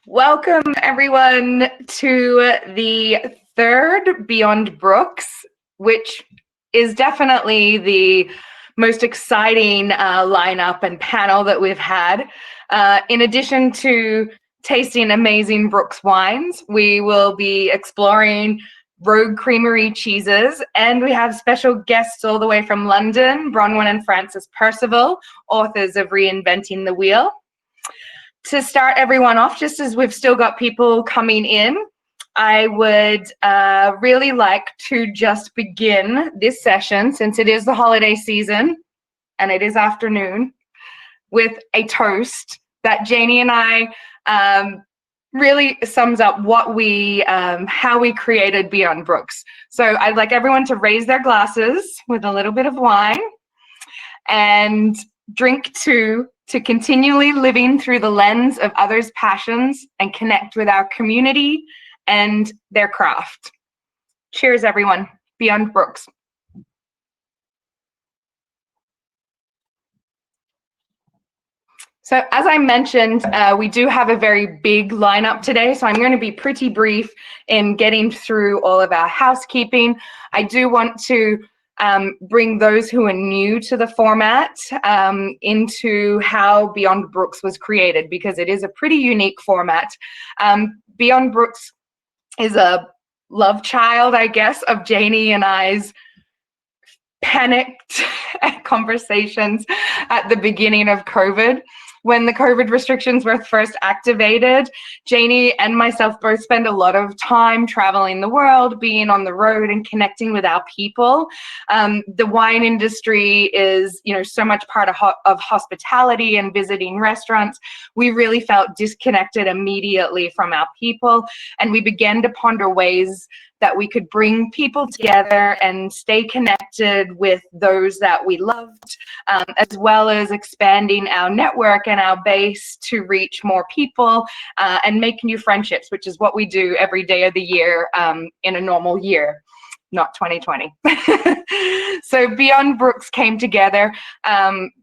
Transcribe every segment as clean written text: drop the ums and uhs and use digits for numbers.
Welcome everyone to the third Beyond Brooks, which is definitely the most exciting lineup and panel that we've had. In addition to tasting amazing Brooks wines, we will be exploring Rogue Creamery cheeses, and we have special guests all the way from London, Bronwen and Percival, authors of Reinventing the Wheel. To start everyone off, just as we've still got people coming in, I would really like to just begin this session, since it is the holiday season and it is afternoon, with a toast that Janie and I really sums up what we, how we created Beyond Brooks. So I'd like everyone to raise their glasses with a little bit of wine and drink to continually living through the lens of others' passions and connect with our community and their craft. Cheers, everyone. Beyond Brooks. So as I mentioned, we do have a very big lineup today, so I'm going to be pretty brief in getting through all of our housekeeping. I do want to bring those who are new to the format into how Beyond Brooks was created, because it is a pretty unique format. Beyond Brooks is a love child, I guess, of Janie and I's panicked conversations at the beginning of COVID. When the COVID restrictions were first activated, Janie and myself both spend a lot of time traveling the world, being on the road and connecting with our people. The wine industry is, so much part of hospitality and visiting restaurants. We really felt disconnected immediately from our people, and we began to ponder ways that we could bring people together and stay connected with those that we loved, as well as expanding our network and our base to reach more people and make new friendships, which is what we do every day of the year in a normal year, not 2020. So Beyond Brooks came together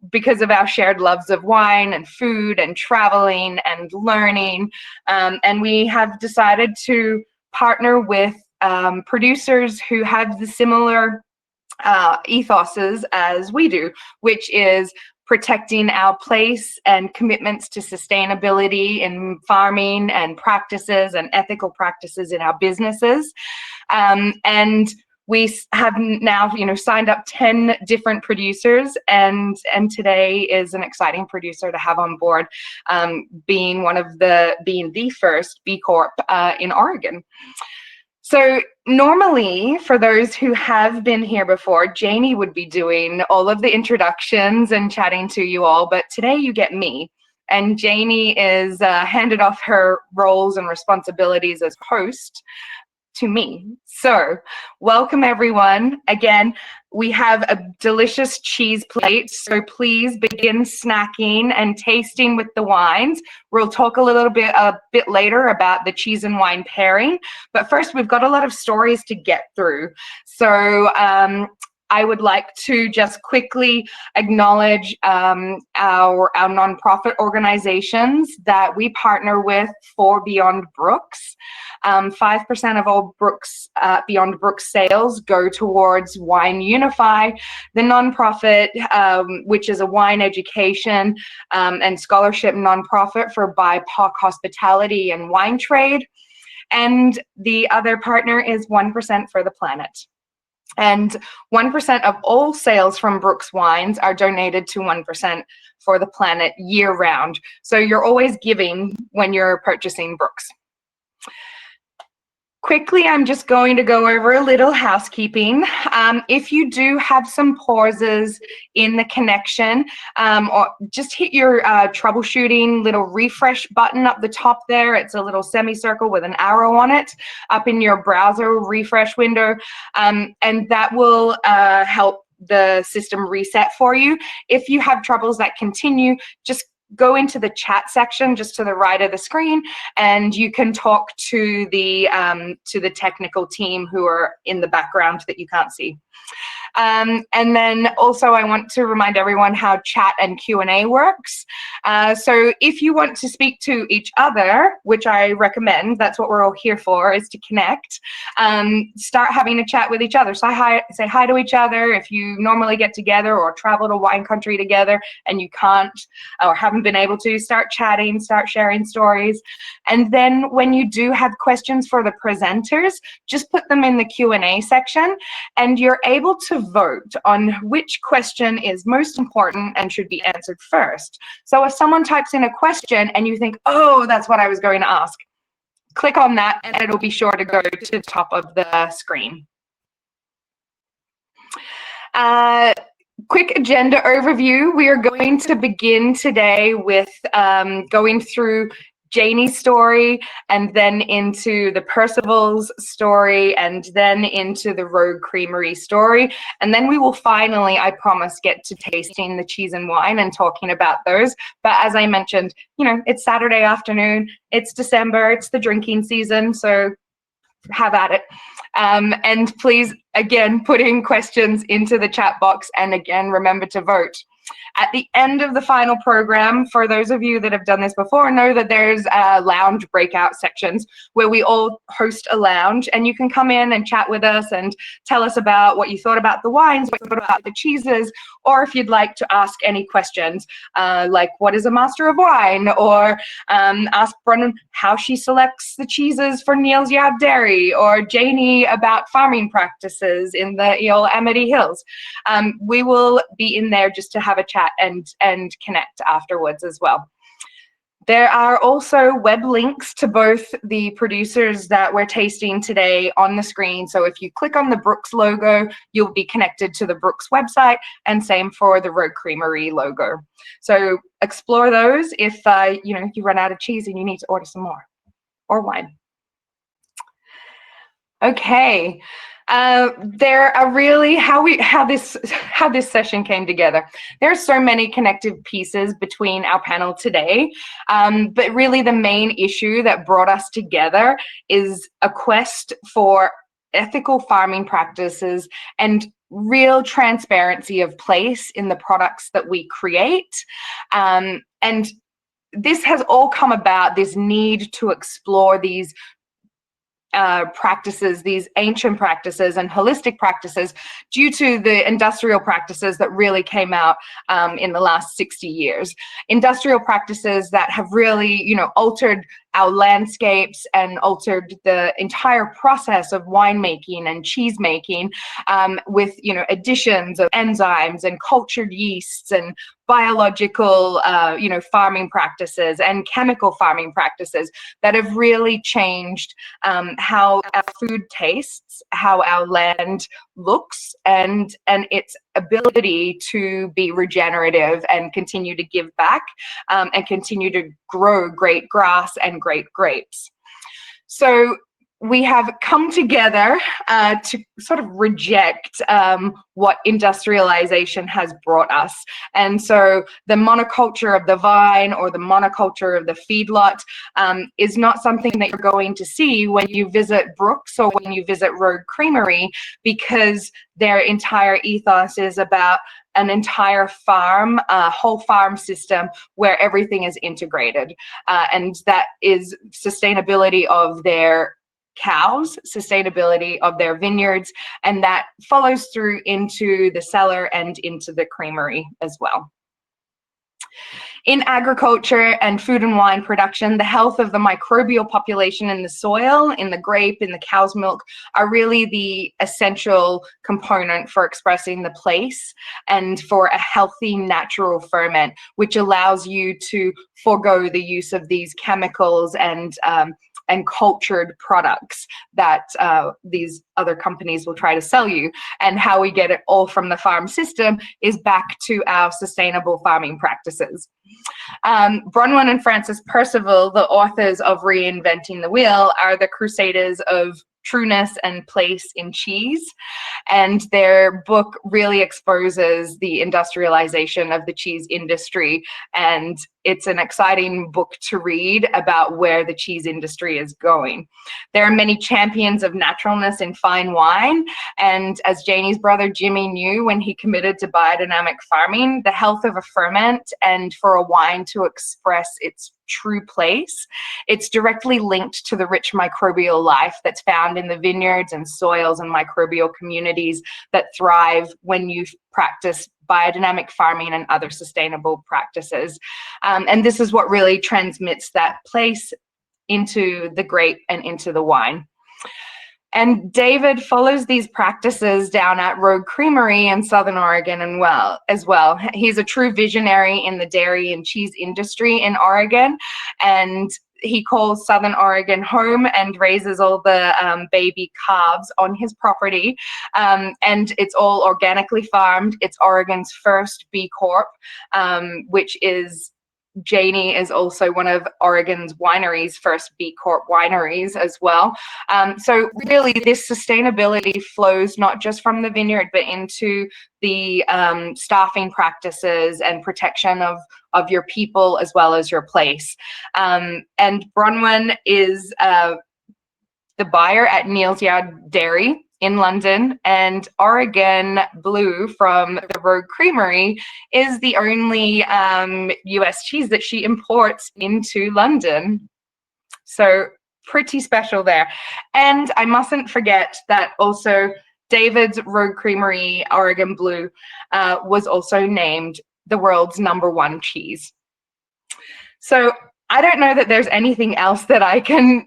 because of our shared loves of wine and food and traveling and learning, and we have decided to partner with producers who have the similar ethoses as we do, which is protecting our place and commitments to sustainability in farming and practices and ethical practices in our businesses. And we have now, signed up 10 different producers, and today is an exciting producer to have on board, being the first B Corp in Oregon. So normally, for those who have been here before, Janie would be doing all of the introductions and chatting to you all, but today you get me. And Janie is handed off her roles and responsibilities as host to me. So welcome everyone. Again, we have a delicious cheese plate, so please begin snacking and tasting with the wines. We'll talk a bit later about the cheese and wine pairing, but first we've got a lot of stories to get through. So I would like to just quickly acknowledge our nonprofit organizations that we partner with for Beyond Brooks. 5% of all Beyond Brooks sales go towards Wine Unify, the nonprofit, which is a wine education and scholarship nonprofit for BIPOC hospitality and wine trade. And the other partner is 1% for the Planet. And 1% of all sales from Brooks wines are donated to 1% for the Planet year round. So you're always giving when you're purchasing Brooks. Quickly, I'm just going to go over a little housekeeping. If you do have some pauses in the connection, or just hit your troubleshooting little refresh button up the top there. It's a little semicircle with an arrow on it up in your browser refresh window, and that will help the system reset for you. If you have troubles that continue, just go into the chat section just to the right of the screen, and you can talk to the technical team who are in the background that you can't see. And then also I want to remind everyone how chat and Q&A works. So if you want to speak to each other, which I recommend, that's what we're all here for, is to connect, start having a chat with each other. Say hi to each other. If you normally get together or travel to wine country together and you can't or haven't been able to, start chatting, start sharing stories. And then when you do have questions for the presenters, just put them in the Q&A section, and you're able to vote on which question is most important and should be answered first. So if someone types in a question and you think, oh, that's what I was going to ask, click on that and it'll be sure to go to the top of the screen. Quick agenda overview. We are going to begin today with going through Janie's story, and then into the Percival's story, and then into the Rogue Creamery story. And then we will finally, I promise, get to tasting the cheese and wine and talking about those. But as I mentioned, you know, it's Saturday afternoon, it's December, it's the drinking season, so have at it. And please, again, put in questions into the chat box, and again, remember to vote. At the end of the final program, for those of you that have done this before, know that there's lounge breakout sections where we all host a lounge, and you can come in and chat with us and tell us about what you thought about the wines, what you thought about the cheeses, or if you'd like to ask any questions, like what is a master of wine, or ask Bronwen how she selects the cheeses for Neil's Yard Dairy, or Janie about farming practices in the Amity Hills. We will be in there just to have a chat and connect afterwards as well. There are also web links to both the producers that we're tasting today on the screen. So if you click on the Brooks logo, you'll be connected to the Brooks website, and same for the Rogue Creamery logo. So explore those if you run out of cheese and you need to order some more, or wine. Okay. There are really how this session came together. There are so many connective pieces between our panel today, but really the main issue that brought us together is a quest for ethical farming practices and real transparency of place in the products that we create. And this has all come about, this need to explore these practices, these ancient practices and holistic practices, due to the industrial practices that really came out in the last 60 years. Industrial practices that have really, altered our landscapes and altered the entire process of winemaking and cheese making, with additions of enzymes and cultured yeasts and biological farming practices and chemical farming practices that have really changed how our food tastes, how our land looks, and its ability to be regenerative and continue to give back, and continue to grow great grass and great grapes. So we have come together to sort of reject what industrialization has brought us. And so the monoculture of the vine or the monoculture of the feedlot is not something that you're going to see when you visit Brooks or when you visit Rogue Creamery, because their entire ethos is about an entire farm, whole farm system where everything is integrated. And that is sustainability of their cows, sustainability of their vineyards, and that follows through into the cellar and into the creamery as well. In agriculture and food and wine production, the health of the microbial population in the soil, in the grape, in the cow's milk, are really the essential component for expressing the place and for a healthy natural ferment, which allows you to forego the use of these chemicals and cultured products that these other companies will try to sell you. And how we get it all from the farm system is back to our sustainable farming practices. Bronwen and Francis Percival, the authors of Reinventing the Wheel, are the crusaders of trueness and place in cheese, and their book really exposes the industrialization of the cheese industry and it's an exciting book to read about where the cheese industry is going. There are many champions of naturalness in fine wine, and as Janie's brother Jimmy knew when he committed to biodynamic farming, the health of a ferment and for a wine to express its true place, it's directly linked to the rich microbial life that's found in the vineyards and soils and microbial communities that thrive when you practice biodynamic farming and other sustainable practices. And this is what really transmits that place into the grape and into the wine. And David follows these practices down at Rogue Creamery in Southern Oregon as well. He's a true visionary in the dairy and cheese industry in Oregon, and he calls Southern Oregon home and raises all the baby calves on his property. And it's all organically farmed. It's Oregon's first B Corp, which is Janie is also one of Oregon's wineries, first B Corp wineries as well. So really this sustainability flows not just from the vineyard, but into the staffing practices and protection of your people as well as your place. And Bronwen is the buyer at Neal's Yard Dairy in London, and Oregon Blue from the Rogue Creamery is the only US cheese that she imports into London. So pretty special there. And I mustn't forget that also David's Rogue Creamery Oregon Blue was also named the world's #1 cheese. So I don't know that there's anything else that I can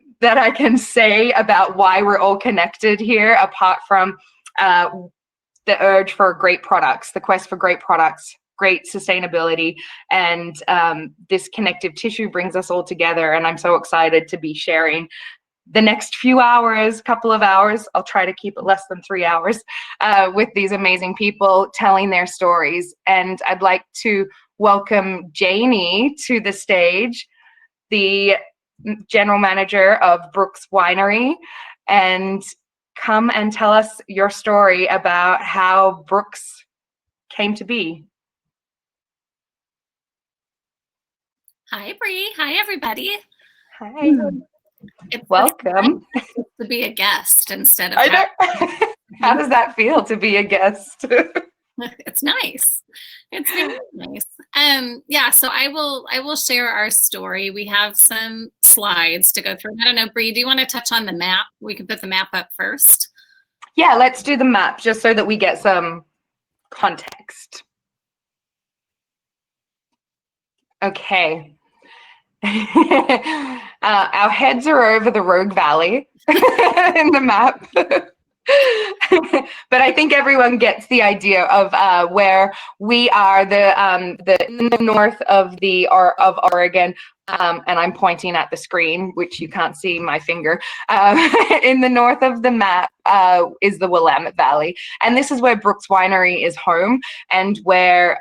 say about why we're all connected here, apart from the urge for great products, the quest for great products, great sustainability, and this connective tissue brings us all together. And I'm so excited to be sharing the next few hours, couple of hours, I'll try to keep it less than 3 hours, with these amazing people telling their stories. And I'd like to welcome Janie to the stage, the general manager of Brooks Winery, and come and tell us your story about how Brooks came to be. Hi, Bree. Hi, everybody. Hi. Welcome. To be a guest instead of How does that feel to be a guest? It's nice. It's very nice. Yeah, so I will share our story. We have some slides to go through. I don't know, Bree, do you want to touch on the map? We can put the map up first. Yeah, let's do the map just so that we get some context. Okay. Our heads are over the Rogue Valley in the map. But I think everyone gets the idea of where we are, in the north of Oregon, and I'm pointing at the screen, which you can't see my finger. In the north of the map is the Willamette Valley, and this is where Brooks Winery is home, and where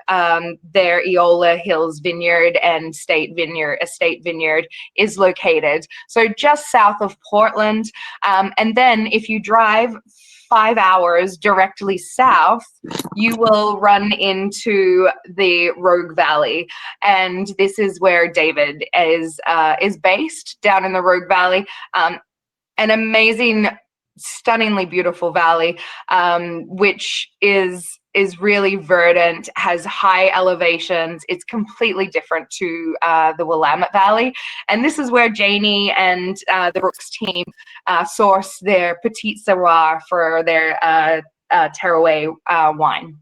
their Eola Hills Vineyard and Estate Vineyard is located. So just south of Portland, and then if you drive 5 hours directly south, you will run into the Rogue Valley, and this is where David is based, down in the Rogue Valley. An amazing, stunningly beautiful valley, which is really verdant, has high elevations. It's completely different to the Willamette Valley. And this is where Janie and the Brooks team source their Petit Sirroir for their Tearaway wine.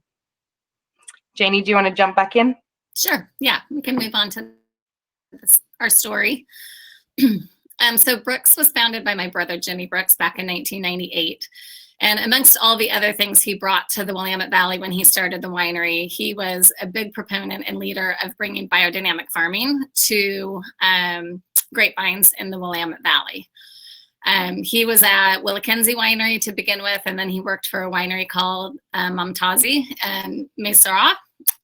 Janie, do you want to jump back in? Sure. Yeah, we can move on to our story. So Brooks was founded by my brother, Jimmy Brooks, back in 1998. And amongst all the other things he brought to the Willamette Valley when he started the winery, he was a big proponent and leader of bringing biodynamic farming to grapevines in the Willamette Valley. He was at Willackenzie Winery to begin with, and then he worked for a winery called Momtazi and Mesara.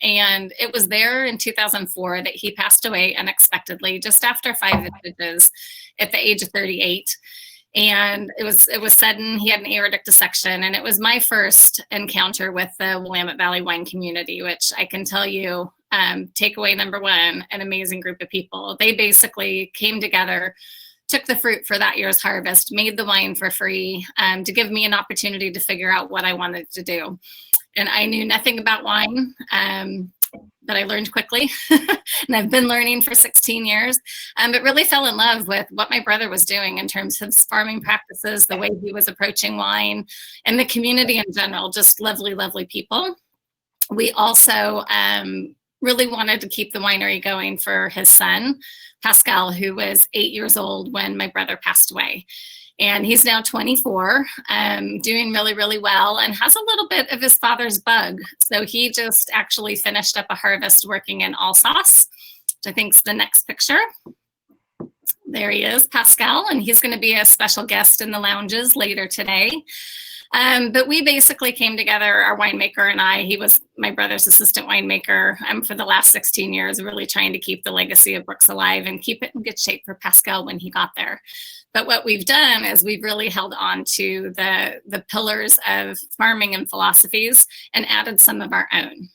And it was there in 2004 that he passed away unexpectedly, just after 5 vintages at the age of 38. And it was sudden. He had an aortic dissection, and it was my first encounter with the Willamette Valley wine community, which I can tell you takeaway number one, an amazing group of people. They basically came together, took the fruit for that year's harvest, made the wine for free, to give me an opportunity to figure out what I wanted to do. And I knew nothing about wine, but I learned quickly. And I've been learning for 16 years, but really fell in love with what my brother was doing in terms of his farming practices, the way he was approaching wine, and the community in general, just lovely, lovely people. We also really wanted to keep the winery going for his son, Pascal, who was 8 years old when my brother passed away. And he's now 24, doing really, really well, and has a little bit of his father's bug. So he just actually finished up a harvest working in Alsace, which I think is the next picture. There he is, Pascal, and he's going to be a special guest in the lounges later today. But we basically came together, our winemaker and I. He was my brother's assistant winemaker for the last 16 years, really trying to keep the legacy of Brooks alive and keep it in good shape for Pascal when he got there. But what we've done is we've really held on to the pillars of farming and philosophies and added some of our own.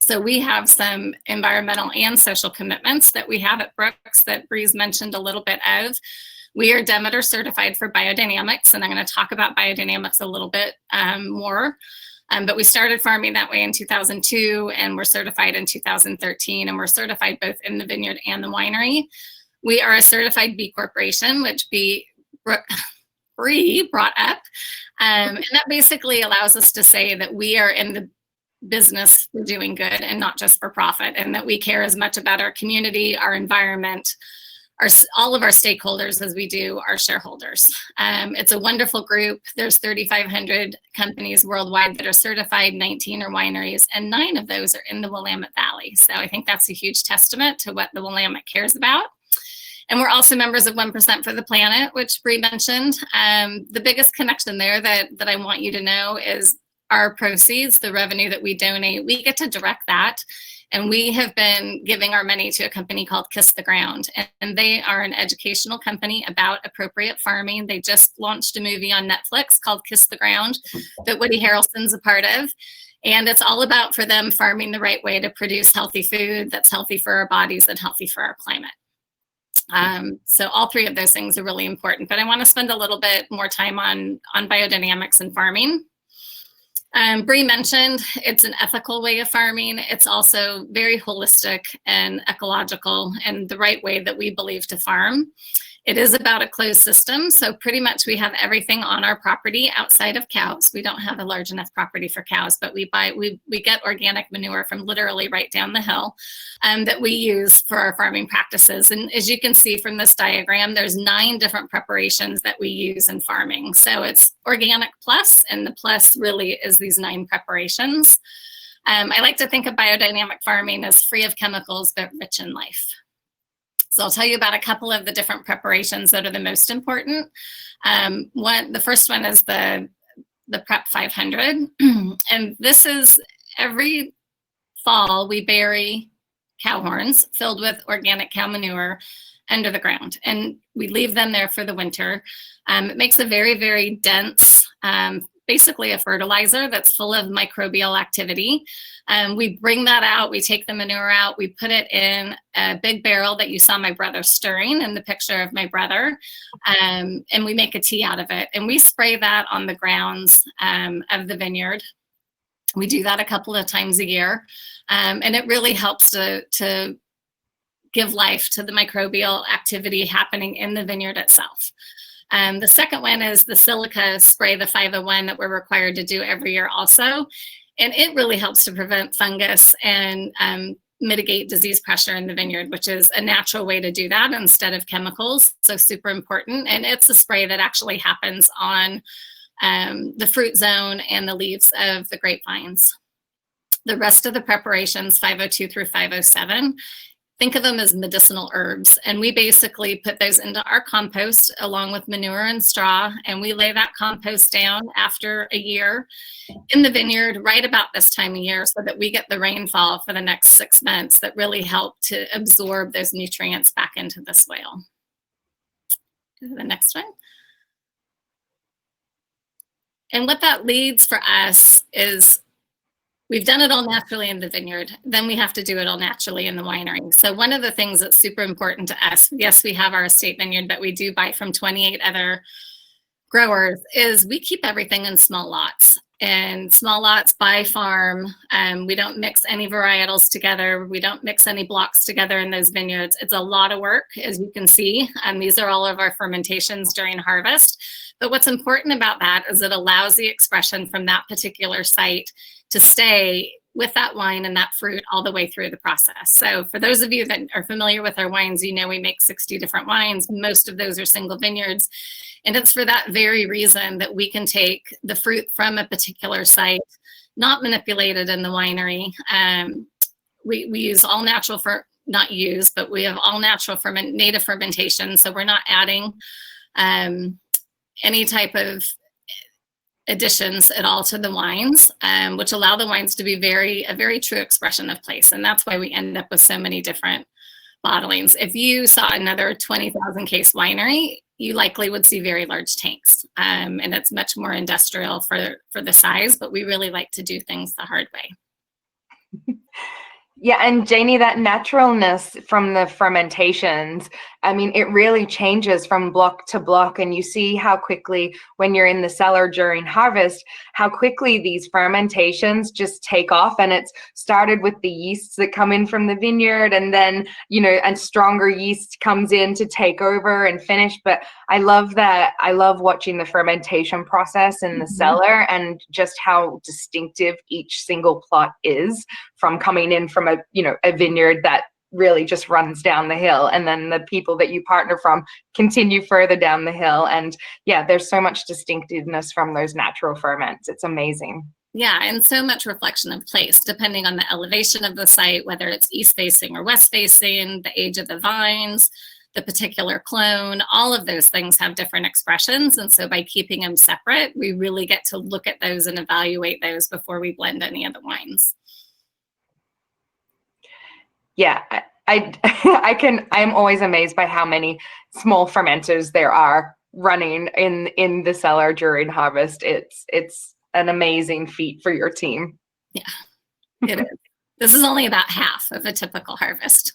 So we have some environmental and social commitments that we have at Brooks that Bree's mentioned a little bit of. We are Demeter certified for biodynamics, and I'm going to talk about biodynamics a little bit more. But we started farming that way in 2002, and we're certified in 2013, and we're certified both in the vineyard and the winery. We are a certified B Corporation, which Bree brought up. And that basically allows us to say that we are in the business for doing good and not just for profit, and that we care as much about our community, our environment, all of our stakeholders as we do our shareholders. It's a wonderful group. There's 3,500 companies worldwide that are certified, 19 are wineries, and 9 of those are in the Willamette Valley. So I think that's a huge testament to what the Willamette cares about. And we're also members of 1% for the Planet, which Bree mentioned. The biggest connection there that I want you to know is our proceeds, the revenue that we donate, we get to direct that. And we have been giving our money to a company called Kiss the Ground. And they are an educational company about appropriate farming. They just launched a movie on Netflix called Kiss the Ground that Woody Harrelson's a part of. And it's all about, for them, farming the right way to produce healthy food that's healthy for our bodies and healthy for our climate. So all 3 of those things are really important. But I want to spend a little bit more time on biodynamics and farming. Bree mentioned it's an ethical way of farming. It's also very holistic and ecological and the right way that we believe to farm. It is about a closed system. So pretty much we have everything on our property outside of cows. We don't have a large enough property for cows, but we get organic manure from literally right down the hill that we use for our farming practices. And as you can see from this diagram, there's 9 different preparations that we use in farming. So it's organic plus, and the plus really is these 9 preparations. I like to think of biodynamic farming as free of chemicals, but rich in life. So I'll tell you about a couple of the different preparations that are the most important. The first one is the Prep 500. And this is every fall we bury cow horns filled with organic cow manure under the ground. And we leave them there for the winter. It makes a very, very dense, basically a fertilizer that's full of microbial activity. We bring that out, we take the manure out, we put it in a big barrel that you saw my brother stirring in the picture of my brother, and we make a tea out of it. And we spray that on the grounds of the vineyard. We do that a couple of times a year, and it really helps to give life to the microbial activity happening in the vineyard itself. The second one is the silica spray, the 501, that we're required to do every year also. And it really helps to prevent fungus and mitigate disease pressure in the vineyard, which is a natural way to do that instead of chemicals. So super important. And it's a spray that actually happens on the fruit zone and the leaves of the grapevines. The rest of the preparations, 502 through 507, think of them as medicinal herbs. And we basically put those into our compost along with manure and straw. And we lay that compost down after a year in the vineyard right about this time of year so that we get the rainfall for the next 6 months that really help to absorb those nutrients back into the soil. Go to the next one. And what that leads for us is we've done it all naturally in the vineyard, then we have to do it all naturally in the winery. So one of the things that's super important to us, yes, we have our estate vineyard, but we do buy from 28 other growers, is we keep everything in small lots. And small lots by farm. We don't mix any varietals together. We don't mix any blocks together in those vineyards. It's a lot of work, as you can see. These are all of our fermentations during harvest. But what's important about that is it allows the expression from that particular site to stay with that wine and that fruit all the way through the process. So for those of you that are familiar with our wines, you know we make 60 different wines. Most of those are single vineyards. And it's for that very reason that we can take the fruit from a particular site, not manipulated in the winery. We use all natural, but we have all natural native fermentation. So we're not adding any type of additions at all to the wines, which allow the wines to be a very true expression of place. And that's why we end up with so many different bottlings. If you saw another 20,000 case winery, you likely would see very large tanks. And it's much more industrial for the size, but we really like to do things the hard way. Yeah, and Janie, that naturalness from the fermentations, I mean, it really changes from block to block, and you see how quickly when you're in the cellar during harvest, how quickly these fermentations just take off. And it's started with the yeasts that come in from the vineyard, and then, and stronger yeast comes in to take over and finish. But I love that. I love watching the fermentation process in the cellar, and just how distinctive each single plot is from coming in from a vineyard that really just runs down the hill, and then the people that you partner from continue further down the hill. And yeah, there's so much distinctiveness from those natural ferments. It's amazing. Yeah, and so much reflection of place, depending on the elevation of the site, whether it's east facing or west facing, the age of the vines, the particular clone, all of those things have different expressions. And so by keeping them separate, we really get to look at those and evaluate those before we blend any of the wines. Yeah, I'm always amazed by how many small fermenters there are running in the cellar during harvest. It's an amazing feat for your team. Yeah, it is. This is only about half of a typical harvest.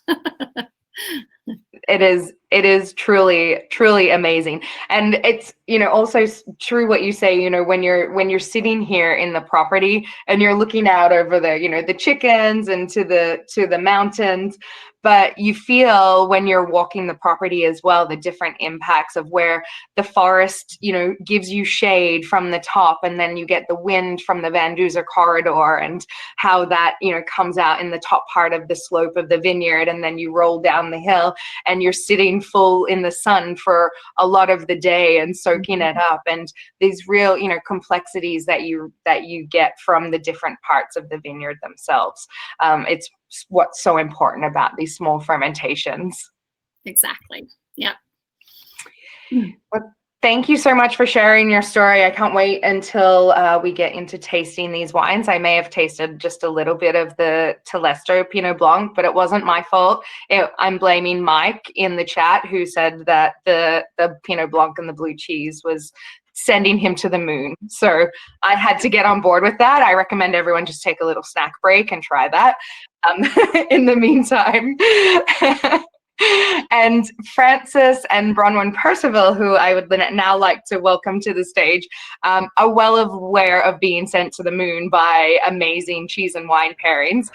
It is truly amazing. And it's, also true what you say, when you're sitting here in the property and you're looking out over the chickens and to the mountains, but you feel when you're walking the property as well, the different impacts of where the forest, gives you shade from the top, and then you get the wind from the Van Duzer corridor, and how that, comes out in the top part of the slope of the vineyard, and then you roll down the hill and you're sitting full in the sun for a lot of the day and soaking it up, and these real, complexities that you get from the different parts of the vineyard themselves. It's what's so important about these small fermentations. Exactly. Yep. Well, thank you so much for sharing your story. I can't wait until we get into tasting these wines. I may have tasted just a little bit of the Telesto Pinot Blanc, but it wasn't my fault. I'm blaming Mike in the chat, who said that the Pinot Blanc and the blue cheese was sending him to the moon. So I had to get on board with that. I recommend everyone just take a little snack break and try that in the meantime. And Frances and Bronwen Percival, who I would now like to welcome to the stage, are well aware of being sent to the moon by amazing cheese and wine pairings.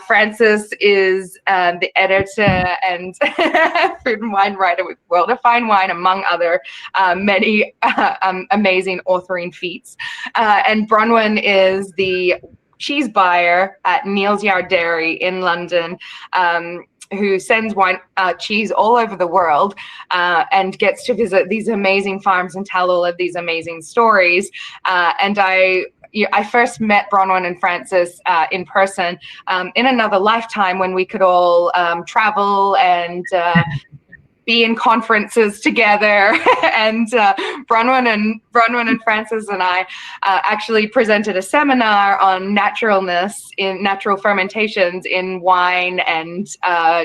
Frances is the editor and food and wine writer with World of Fine Wine, among other many amazing authoring feats. And Bronwen is the cheese buyer at Neal's Yard Dairy in London, who sends wine, cheese all over the world, and gets to visit these amazing farms and tell all of these amazing stories. And I first met Bronwen and Frances in person in another lifetime, when we could all travel and be in conferences together. And Bronwen and Frances and I actually presented a seminar on naturalness in natural fermentations in wine and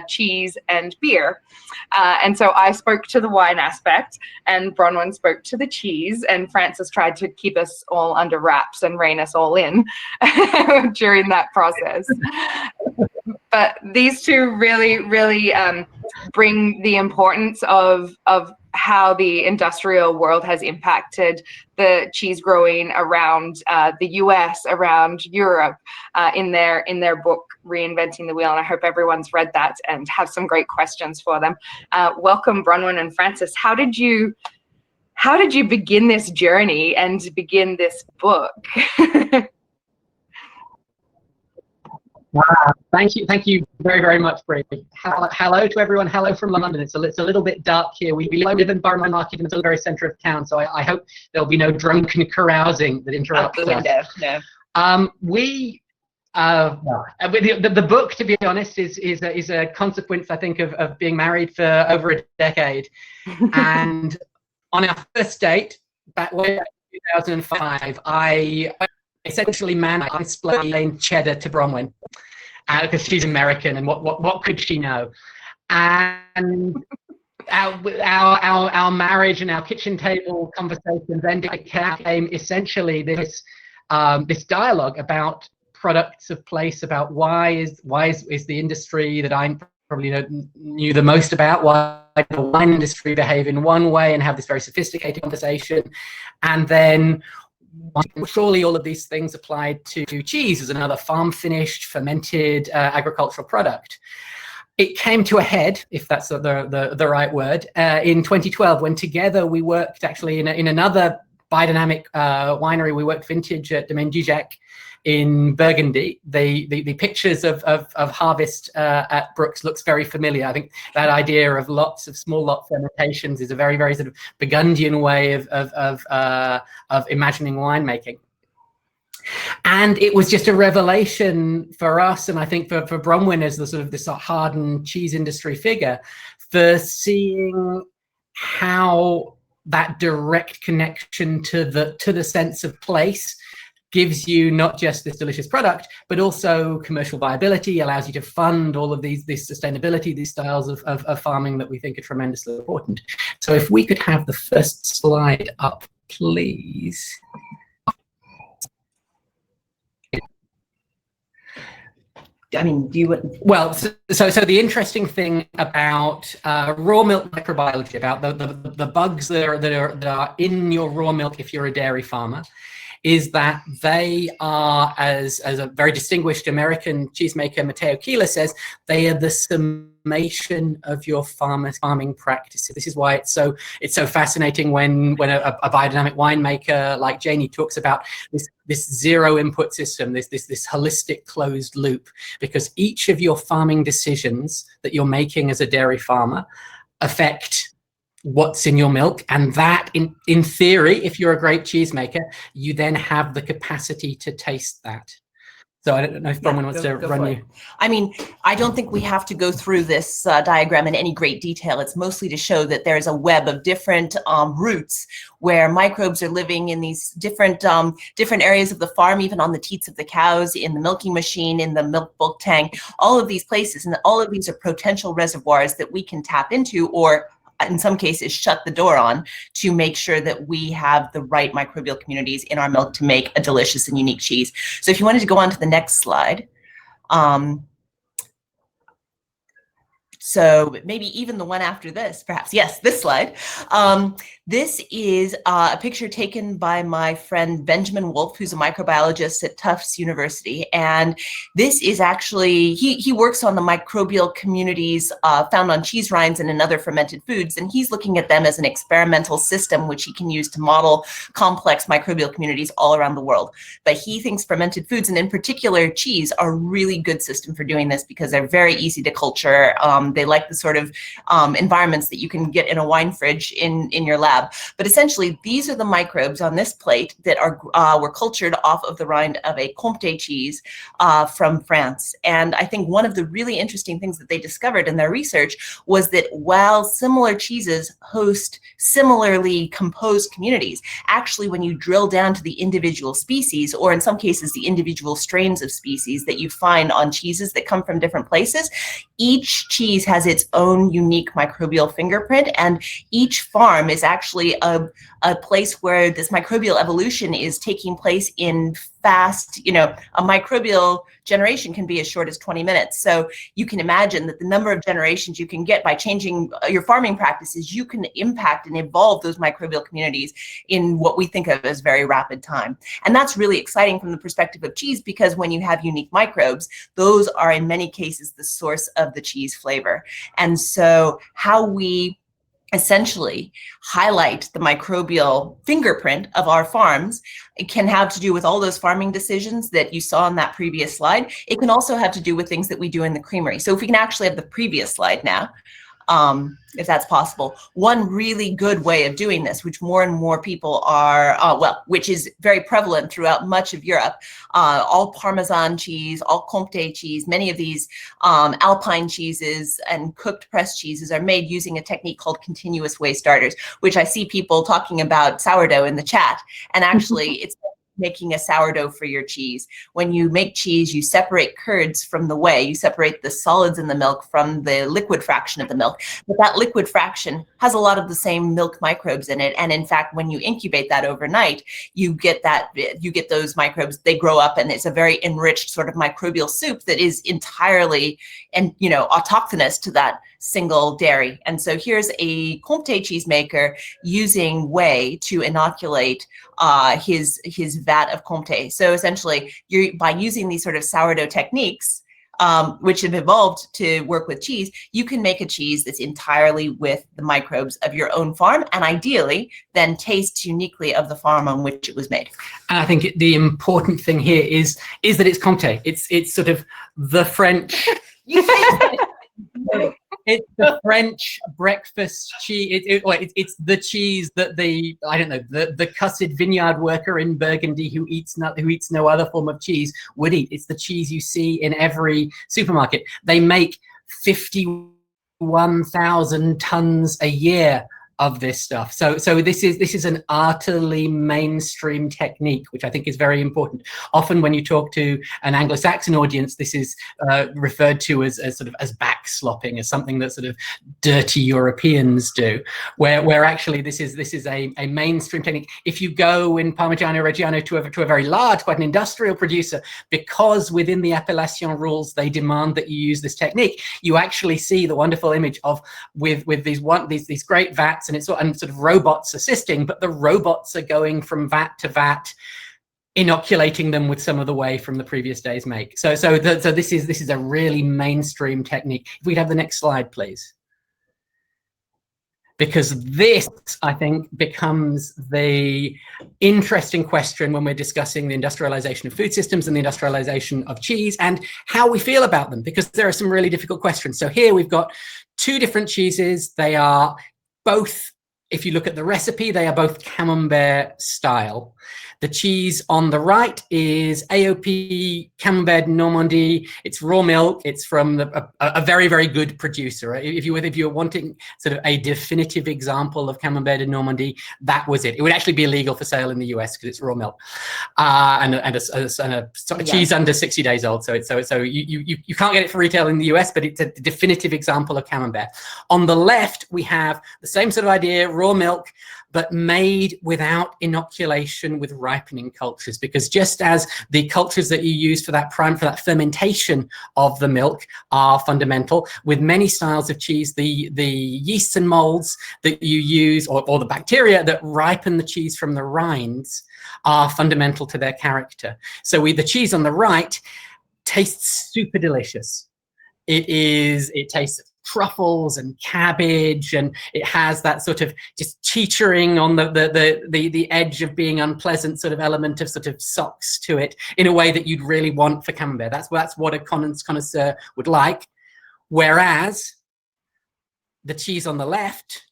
cheese and beer. And so I spoke to the wine aspect, and Bronwen spoke to the cheese, and Frances tried to keep us all under wraps and rein us all in during that process. But these two really bring the importance of how the industrial world has impacted the cheese growing around the US, around Europe, in their book Reinventing the Wheel. And I hope everyone's read that and have some great questions for them. Welcome, Bronwen and Frances. How did you begin this journey and begin this book? Wow, thank you very, very much, Bree. Hello to everyone. Hello from London. It's a little bit dark here. We live in Borough Market in the very centre of town, so I hope there'll be no drunken carousing that interrupts us. No. The book, to be honest, is a consequence, I think, of being married for over a decade. And on our first date, back way back in 2005, I essentially mansplained cheddar to Bronwen because she's American, and what could she know? And our marriage and our kitchen table conversations then became essentially this dialogue about products of place, about why is the industry that I probably knew the most about, why the wine industry behave in one way, and have this very sophisticated conversation, and then surely all of these things applied to cheese as another farm-finished, fermented agricultural product. It came to a head, if that's the right word, in 2012, when together we worked actually in another biodynamic winery. We worked vintage at Domaine Dujac in Burgundy. The pictures of harvest at Brooks looks very familiar. I think that idea of lots of small lot fermentations is a very, very sort of Burgundian way of imagining winemaking. And it was just a revelation for us, and I think for Bronwen as the sort of this hardened cheese industry figure, for seeing how that direct connection to the sense of place gives you not just this delicious product, but also commercial viability, allows you to fund all of this sustainability, these styles of farming that we think are tremendously important. So if we could have the first slide up, please. I mean, do you? Well, so the interesting thing about raw milk microbiology, about the bugs that are in your raw milk if you're a dairy farmer, is that they are, as a very distinguished American cheesemaker, Matteo Keeler, says, they are the summation of your farming practices. This is why it's so fascinating when a biodynamic winemaker like Janie talks about this zero input system, this holistic closed loop, because each of your farming decisions that you're making as a dairy farmer affect what's in your milk, and that in theory, if you're a great cheesemaker, you then have the capacity to taste that. So I don't know if Bronwen wants to run you. I mean, I don't think we have to go through this diagram in any great detail. It's mostly to show that there's a web of different routes where microbes are living in these different areas of the farm, even on the teats of the cows, in the milking machine, in the milk bulk tank, all of these places. And all of these are potential reservoirs that we can tap into, or in some cases shut the door on, to make sure that we have the right microbial communities in our milk to make a delicious and unique cheese. So if you wanted to go on to the next slide. So maybe even the one after this, perhaps. Yes, this slide. This is a picture taken by my friend Benjamin Wolfe, who's a microbiologist at Tufts University. And this is actually, he works on the microbial communities found on cheese rinds and in other fermented foods. And he's looking at them as an experimental system, which he can use to model complex microbial communities all around the world. But he thinks fermented foods, and in particular cheese, are a really good system for doing this because they're very easy to culture. They like the sort of environments that you can get in a wine fridge in your lab. But essentially, these are the microbes on this plate that were cultured off of the rind of a Comté cheese from France. And I think one of the really interesting things that they discovered in their research was that while similar cheeses host similarly composed communities, actually when you drill down to the individual species, or in some cases the individual strains of species that you find on cheeses that come from different places, each cheese has its own unique microbial fingerprint, and each farm is actually a place where this microbial evolution is taking place in fast, a microbial generation can be as short as 20 minutes. So you can imagine that the number of generations you can get by changing your farming practices, you can impact and evolve those microbial communities in what we think of as very rapid time. And that's really exciting from the perspective of cheese, because when you have unique microbes, those are in many cases the source of the cheese flavor. And so how we essentially highlight the microbial fingerprint of our farms, it can have to do with all those farming decisions that you saw on that previous slide. It can also have to do with things that we do in the creamery. So if we can actually have the previous slide now, if that's possible. One really good way of doing this, which more and more people are, which is very prevalent throughout much of Europe, all Parmesan cheese, all Comté cheese, many of these Alpine cheeses and cooked pressed cheeses are made using a technique called continuous whey starters, which I see people talking about sourdough in the chat. And actually, it's making a sourdough for your cheese. When you make cheese, you separate curds from the whey. You separate the solids in the milk from the liquid fraction of the milk. But that liquid fraction has a lot of the same milk microbes in it. And in fact, when you incubate that overnight, you get those microbes, they grow up, and it's a very enriched sort of microbial soup that is entirely autochthonous to that single dairy. And so here's a Comté cheesemaker using whey to inoculate his vat of Comté. So essentially, by using these sort of sourdough techniques, which have evolved to work with cheese, you can make a cheese that's entirely with the microbes of your own farm, and ideally then tastes uniquely of the farm on which it was made. And I think the important thing here is that it's Comté. It's sort of the French. It's the French breakfast cheese. It's the cheese that the cussed vineyard worker in Burgundy who eats no other form of cheese would eat. It's the cheese you see in every supermarket. They make 51,000 tons a year of this stuff. So this is an utterly mainstream technique, which I think is very important. Often when you talk to an Anglo-Saxon audience, this is referred to as backslopping, as something that sort of dirty Europeans do, where actually this is a mainstream technique. If you go in Parmigiano Reggiano to a very large, quite an industrial producer, because within the appellation rules they demand that you use this technique, you actually see the wonderful image of with these great vats, and sort of robots assisting, but the robots are going from vat to vat, inoculating them with some of the whey from the previous day's make. So this is a really mainstream technique. If we'd have the next slide, please. Because this, I think, becomes the interesting question when we're discussing the industrialization of food systems and the industrialization of cheese and how we feel about them, because there are some really difficult questions. So here we've got two different cheeses. They are both, if you look at the recipe, they are both Camembert style. The cheese on the right is AOP Camembert Normandie. It's raw milk. It's from a very, very good producer. If you were wanting sort of a definitive example of Camembert de Normandie, that was it. It would actually be illegal for sale in the US because it's raw milk and a cheese under 60 days old. So you can't get it for retail in the US, but it's a definitive example of Camembert. On the left, we have the same sort of idea, raw milk, but made without inoculation with ripening cultures, because just as the cultures that you use for that fermentation of the milk are fundamental, with many styles of cheese, the yeasts and molds that you use, or the bacteria that ripen the cheese from the rinds, are fundamental to their character. So the cheese on the right tastes super delicious. It tastes truffles and cabbage, and it has that sort of just teetering on the edge of being unpleasant sort of element of sort of socks to it in a way that you'd really want for Camembert. That's what a connoisseur would like. Whereas the cheese on the left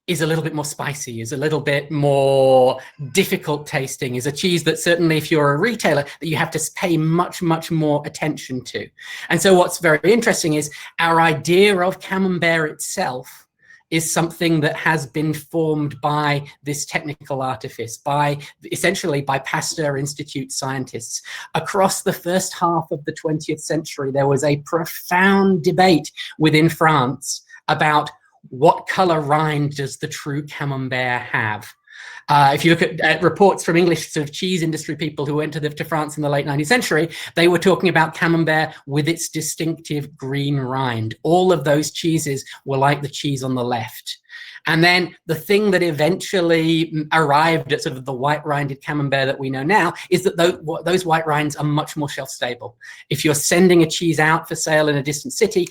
is a little bit more spicy, is a little bit more difficult tasting, is a cheese that certainly if you're a retailer that you have to pay much, much more attention to. And so what's very interesting is our idea of Camembert itself is something that has been formed by this technical artifice, essentially by Pasteur Institute scientists. Across the first half of the 20th century, there was a profound debate within France about what color rind does the true Camembert have? If you look at reports from English sort of cheese industry people who went to France in the late 19th century, they were talking about Camembert with its distinctive green rind. All of those cheeses were like the cheese on the left. And then the thing that eventually arrived at sort of the white-rinded Camembert that we know now is that those white rinds are much more shelf-stable. If you're sending a cheese out for sale in a distant city,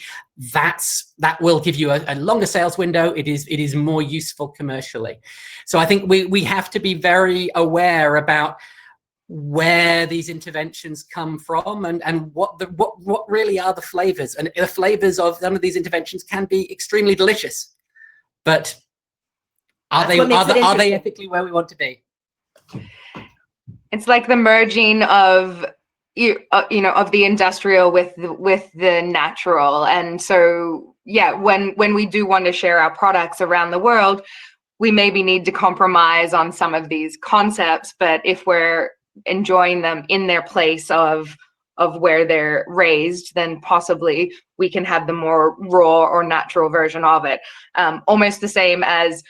that will give you a longer sales window. It is more useful commercially. So I think we have to be very aware about where these interventions come from and what really are the flavors. And the flavors of some of these interventions can be extremely delicious. But are they ethically where we want to be? It's like the merging of of the industrial with the natural. And so yeah, when we do want to share our products around the world, we maybe need to compromise on some of these concepts. But if we're enjoying them in their place of where they're raised, then possibly we can have the more raw or natural version of it. Almost the same as,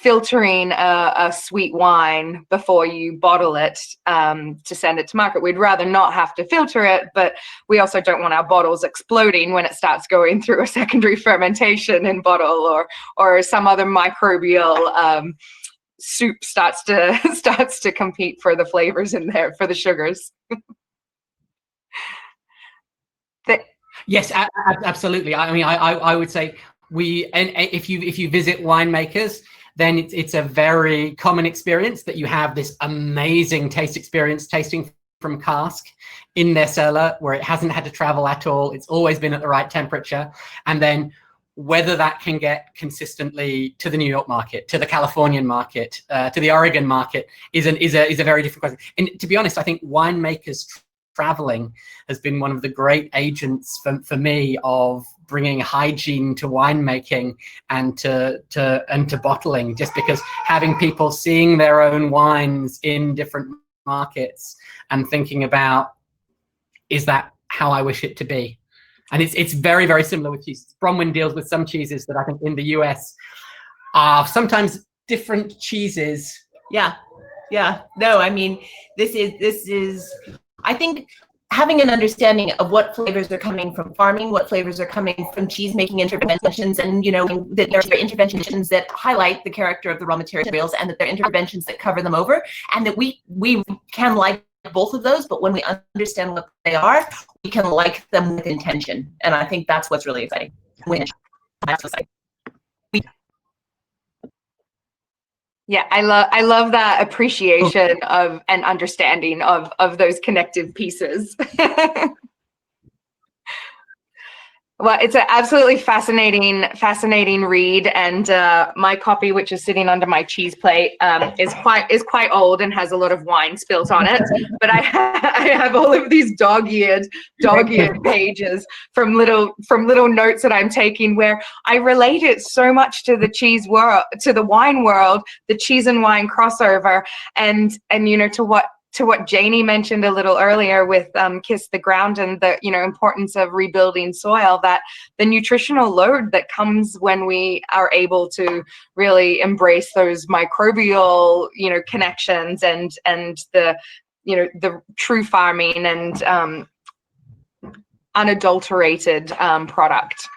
filtering a sweet wine before you bottle it to send it to market. We'd rather not have to filter it, but we also don't want our bottles exploding when it starts going through a secondary fermentation in bottle or some other microbial soup starts to compete for the flavors in there, for the sugars. Yes, absolutely. I mean, I would say if you visit winemakers, then it's a very common experience that you have this amazing taste experience tasting from cask in their cellar where it hasn't had to travel at all. It's always been at the right temperature. And then whether that can get consistently to the New York market, to the Californian market, to the Oregon market is a very different question. And to be honest, I think winemakers traveling has been one of the great agents for me of bringing hygiene to winemaking and to bottling, just because having people seeing their own wines in different markets and thinking about, is that how I wish it to be? And it's very, very similar with cheese. Bronwen deals with some cheeses that I think in the US are sometimes different cheeses. Yeah. No, I mean, this is, I think, having an understanding of what flavors are coming from farming, what flavors are coming from cheese making interventions, and that there are interventions that highlight the character of the raw materials, and that there are interventions that cover them over, and that we can like both of those, but when we understand what they are, we can like them with intention. And I think that's what's really exciting. Yeah, I love that appreciation of and understanding of those connective pieces. Well, it's an absolutely fascinating read, and my copy, which is sitting under my cheese plate, is quite old and has a lot of wine spilt on it. But I have all of these dog-eared pages from little notes that I'm taking, where I relate it so much to the cheese world, to the wine world, the cheese and wine crossover, and to what Janie mentioned a little earlier with Kiss the Ground and the importance of rebuilding soil, that the nutritional load that comes when we are able to really embrace those microbial connections and the the true farming and unadulterated product.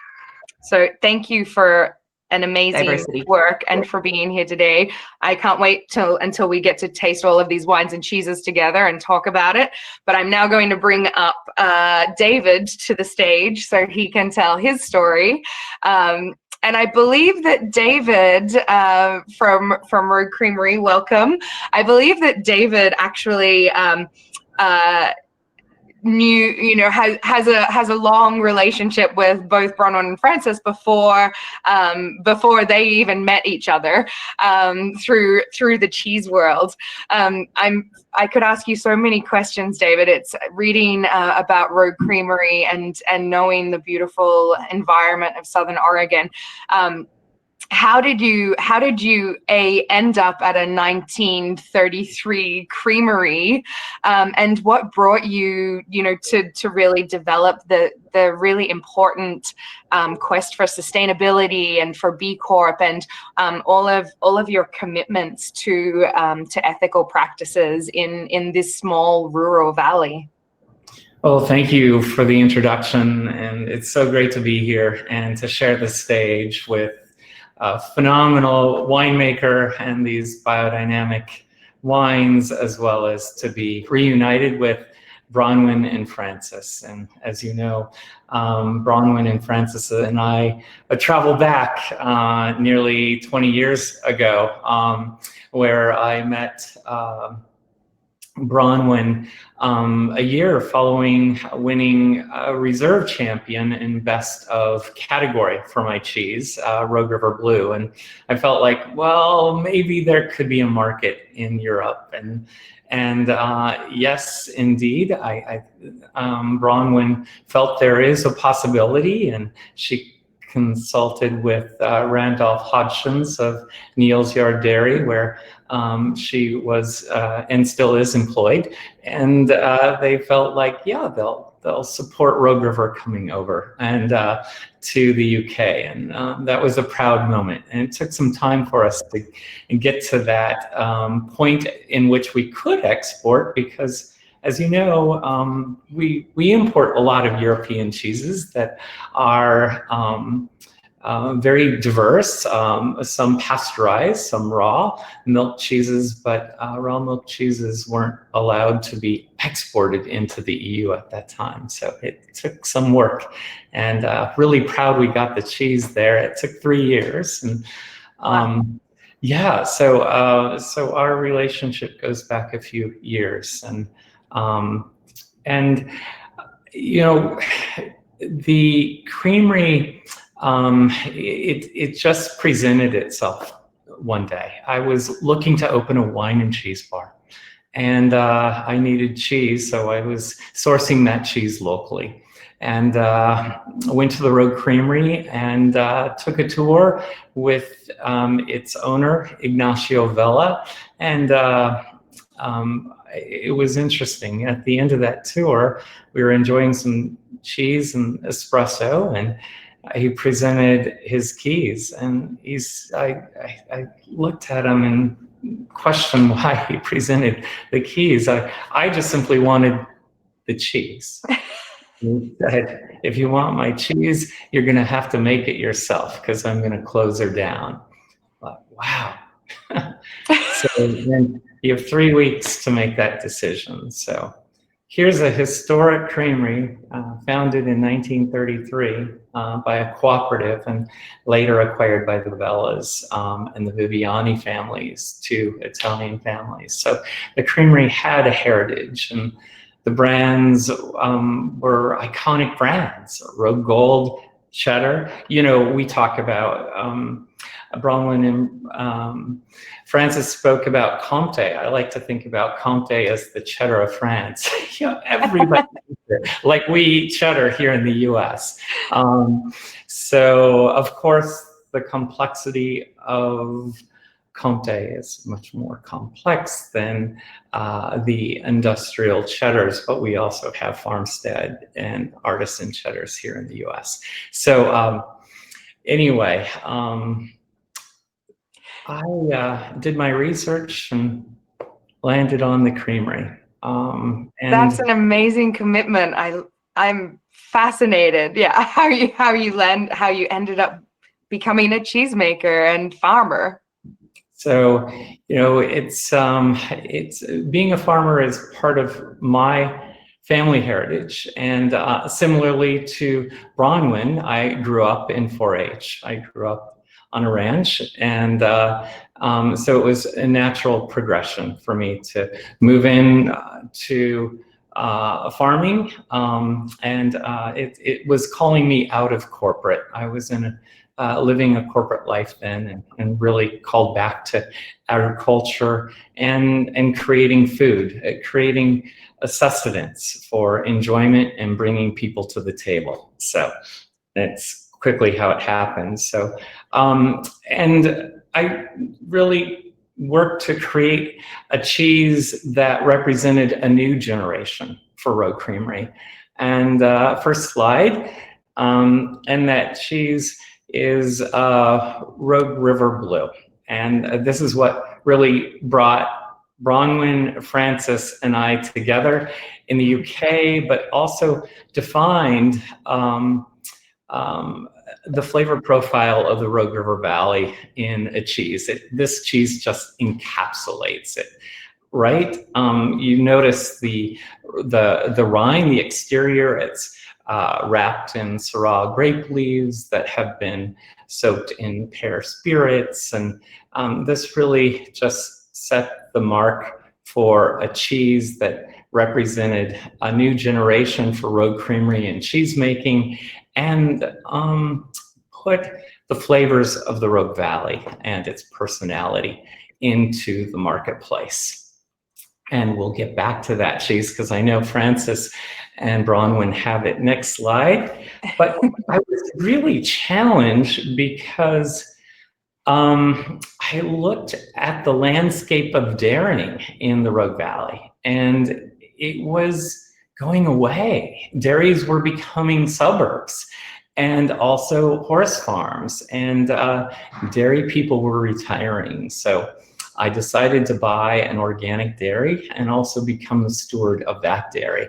So thank you for an amazing diversity work and for being here today. I can't wait until we get to taste all of these wines and cheeses together and talk about it. But I'm now going to bring up David to the stage so he can tell his story. And I believe that David from Rogue Creamery, welcome. I believe that David actually has a long relationship with both Bronwen and Frances before they even met each other through the cheese world. I could ask you so many questions, David. It's reading about Rogue Creamery and knowing the beautiful environment of Southern Oregon. How did you end up at a 1933 creamery, and what brought you to really develop the really important quest for sustainability and for B Corp and all of your commitments to ethical practices in this small rural valley? Well, thank you for the introduction, and it's so great to be here and to share the stage with a phenomenal winemaker and these biodynamic wines, as well as to be reunited with Bronwen and Frances. And as you know, Bronwen and Frances and I traveled back nearly 20 years ago, where I met Bronwen a year following winning a reserve champion in best of category for my cheese, Rogue River Blue. And I felt like, well, maybe there could be a market in Europe. And yes, indeed, Bronwen felt there is a possibility, and she consulted with Randolph Hodgins of Neal's Yard Dairy, where she was and still is employed, and they felt like, yeah, they'll support Rogue River coming over and to the UK, and that was a proud moment. And it took some time for us to get to that point in which we could export, because, as you know, we import a lot of European cheeses that are very diverse, some pasteurized, some raw milk cheeses, but raw milk cheeses weren't allowed to be exported into the EU at that time. So it took some work, and really proud we got the cheese there. It took 3 years. And yeah, so our relationship goes back a few years. And you know, the creamery, it just presented itself one day. I was looking to open a wine and cheese bar, and I needed cheese, so I was sourcing that cheese locally. And I went to the Rogue Creamery and took a tour with its owner, Ignacio Vela, and it was interesting. At the end of that tour, we were enjoying some cheese and espresso, and he presented his keys, and I looked at him and questioned why he presented the keys. I just simply wanted the cheese. He said, if you want my cheese, you're going to have to make it yourself, because I'm going to close her down. But, wow. So then you have 3 weeks to make that decision. So here's a historic creamery founded in 1933 by a cooperative, and later acquired by the Velas and the Viviani families, 2 Italian families. So the creamery had a heritage, and the brands were iconic brands. Rogue Gold, Cheddar. You know, we talk about Bronwen and Frances spoke about Comte. I like to think about Comte as the cheddar of France. You know, everybody like we eat cheddar here in the U.S. So, of course, the complexity of Comte is much more complex than the industrial cheddars, but we also have farmstead and artisan cheddars here in the U.S. So anyway, I did my research and landed on the creamery. And that's an amazing commitment. I'm fascinated. Yeah, how you ended up becoming a cheesemaker and farmer. So, you know, it's being a farmer is part of my family heritage, and similarly to Bronwen, I grew up in 4-H. I grew up on a ranch, and so it was a natural progression for me to move in to farming, and it was calling me out of corporate. I was living a corporate life then, and really called back to agriculture and creating food, creating a sustenance for enjoyment and bringing people to the table. So that's quickly how it happens. So, and I really worked to create a cheese that represented a new generation for Rogue Creamery. And first slide, and that cheese is Rogue River Blue. And this is what really brought Bronwen, Francis, and I together in the UK, but also defined the flavor profile of the Rogue River Valley in a cheese. This cheese just encapsulates it, right? You notice the rind, the exterior, it's wrapped in Syrah grape leaves that have been soaked in pear spirits, and this really just set the mark for a cheese that represented a new generation for Rogue Creamery and cheese making, and put the flavors of the Rogue Valley and its personality into the marketplace. And we'll get back to that cheese because I know Francis and Bronwen have it. Next slide. But I was really challenged because I looked at the landscape of dairying in the Rogue Valley, and it was going away. Dairies were becoming suburbs, and also horse farms, and dairy people were retiring. So I decided to buy an organic dairy and also become the steward of that dairy.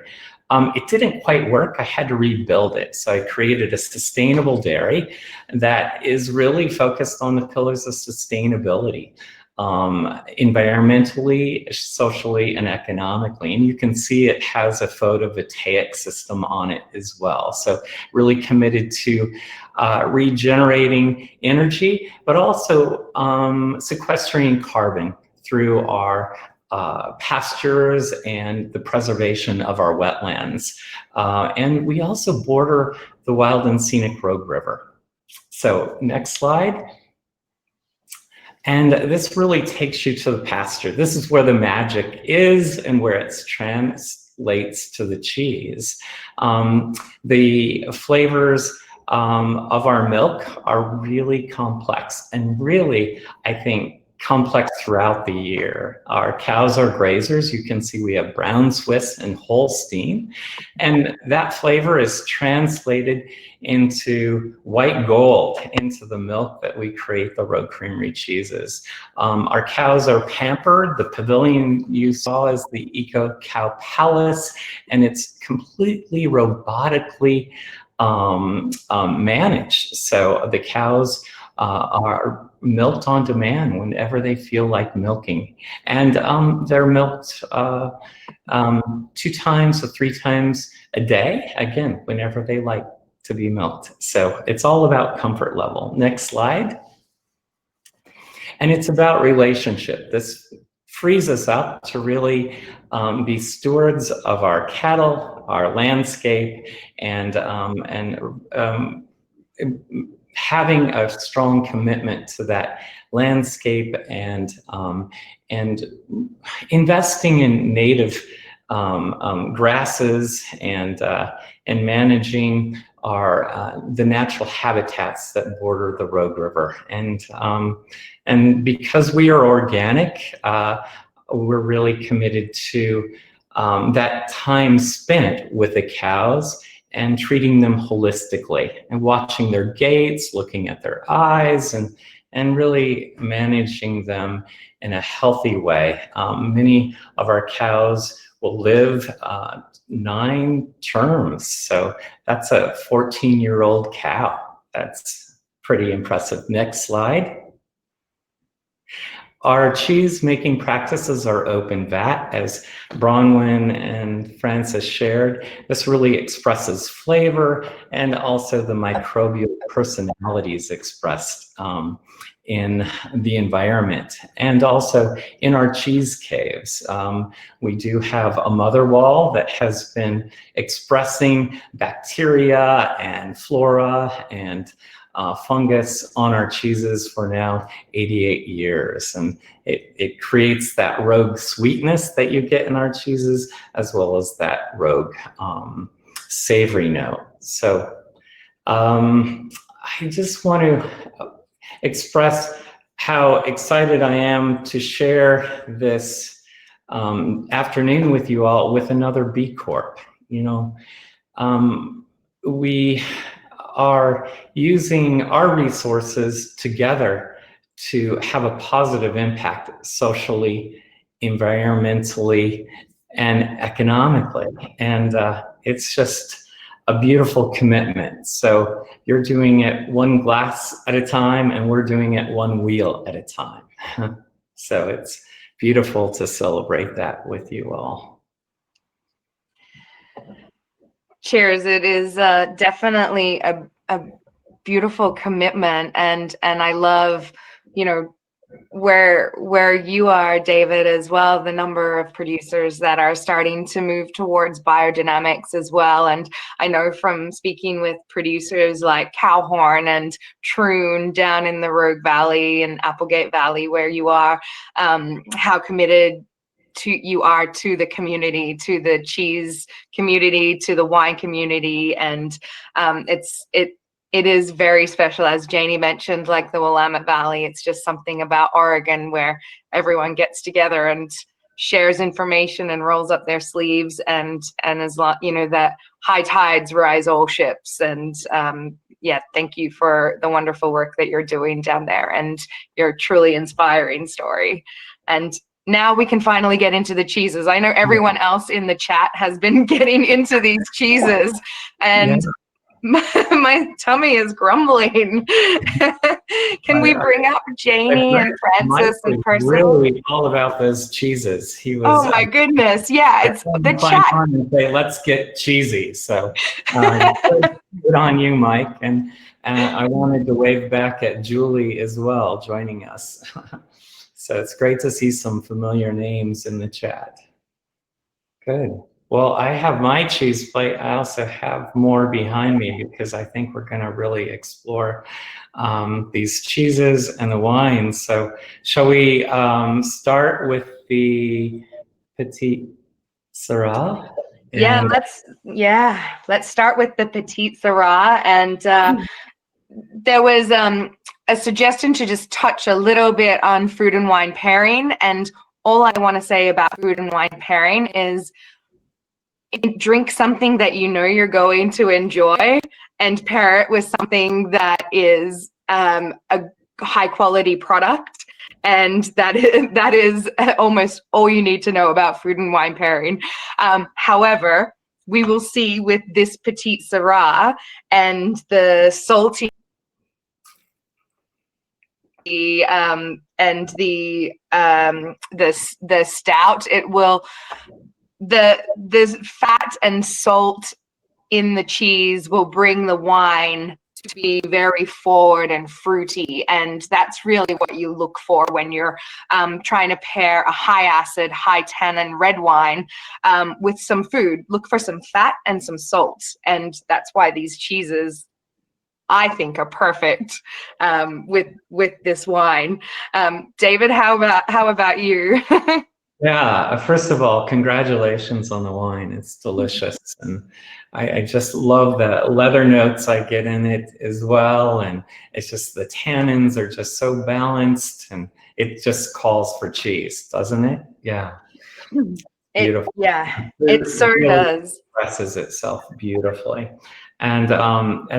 It didn't quite work. I had to rebuild it. So I created a sustainable dairy that is really focused on the pillars of sustainability, environmentally, socially, and economically. And you can see it has a photovoltaic system on it as well. So really committed to regenerating energy, but also sequestering carbon through our pastures and the preservation of our wetlands. And we also border the wild and scenic Rogue River. So next slide. And this really takes you to the pasture. This is where the magic is and where it translates to the cheese. The flavors of our milk are really complex, and really, I think, complex throughout the year. Our cows are grazers. You can see we have brown Swiss and Holstein, and that flavor is translated into white gold into the milk that we create the Rogue Creamery cheeses. Our cows are pampered. The pavilion you saw is the Eco Cow Palace, and it's completely robotically managed. So the cows are milked on demand whenever they feel like milking, and they're milked 2 times or 3 times a day, again, whenever they like to be milked. So it's all about comfort level. Next slide. And it's about relationship. This frees us up to really be stewards of our cattle, our landscape, and having a strong commitment to that landscape, and investing in native grasses, and managing the natural habitats that border the Rogue River. And because we are organic, we're really committed to that time spent with the cows and treating them holistically, and watching their gaits, looking at their eyes, and really managing them in a healthy way. Many of our cows will live 9 terms. So that's a 14-year-old cow. That's pretty impressive. Next slide. Our cheese making practices are open vat, as Bronwen and Francis shared. This really expresses flavor and also the microbial personalities expressed in the environment. And also in our cheese caves, we do have a mother wall that has been expressing bacteria and flora and fungus on our cheeses for now 88 years. And it creates that rogue sweetness that you get in our cheeses, as well as that rogue savory note. So I just want to express how excited I am to share this afternoon with you all with another B Corp. You know, we are using our resources together to have a positive impact socially, environmentally, and economically. And it's just a beautiful commitment. So you're doing it one glass at a time, and we're doing it one wheel at a time. So it's beautiful to celebrate that with you all. Cheers. It is definitely a beautiful commitment, and I love, you know, where you are, David, as well, the number of producers that are starting to move towards biodynamics as well. And I know from speaking with producers like Cowhorn and Troon down in the Rogue Valley and Applegate Valley, where you are, how committed you are to the community, to the cheese community, to the wine community. And it is very special, as Janie mentioned, like the Willamette Valley. It's just something about Oregon where everyone gets together and shares information and rolls up their sleeves, and as long, you know, that high tides rise all ships. And yeah, thank you for the wonderful work that you're doing down there and your truly inspiring story. And now we can finally get into the cheeses. I know everyone else in the chat has been getting into these cheeses, and my tummy is grumbling. Can we bring up Janie and Francis and Percival? Really all about those cheeses. He was. Oh my goodness! Yeah, it's the chat. And say, let's get cheesy. So good on you, Mike. And I wanted to wave back at Julie as well, joining us. So it's great to see some familiar names in the chat. Good. Well, I have my cheese plate. I also have more behind me because I think we're going to really explore these cheeses and the wines. So shall we start with the Petite Syrah? Yeah, let's start with the Petite Syrah. And there was a suggestion to just touch a little bit on food and wine pairing. And all I want to say about food and wine pairing is drink something that you know you're going to enjoy and pair it with something that is a high quality product. And that is almost all you need to know about food and wine pairing. However, we will see with this Petite Syrah and the salty and the stout, it will, the fat and salt in the cheese will bring the wine to be very forward and fruity, and that's really what you look for when you're trying to pair a high acid, high tannin red wine with some food. Look for some fat and some salt, and that's why these cheeses, I think, are perfect with this wine. David, how about you? Yeah, first of all, congratulations on the wine. It's delicious. And I just love the leather notes I get in it as well. And it's just, the tannins are just so balanced, and it just calls for cheese, doesn't it? Yeah. Beautiful. It so really does. Expresses itself beautifully. And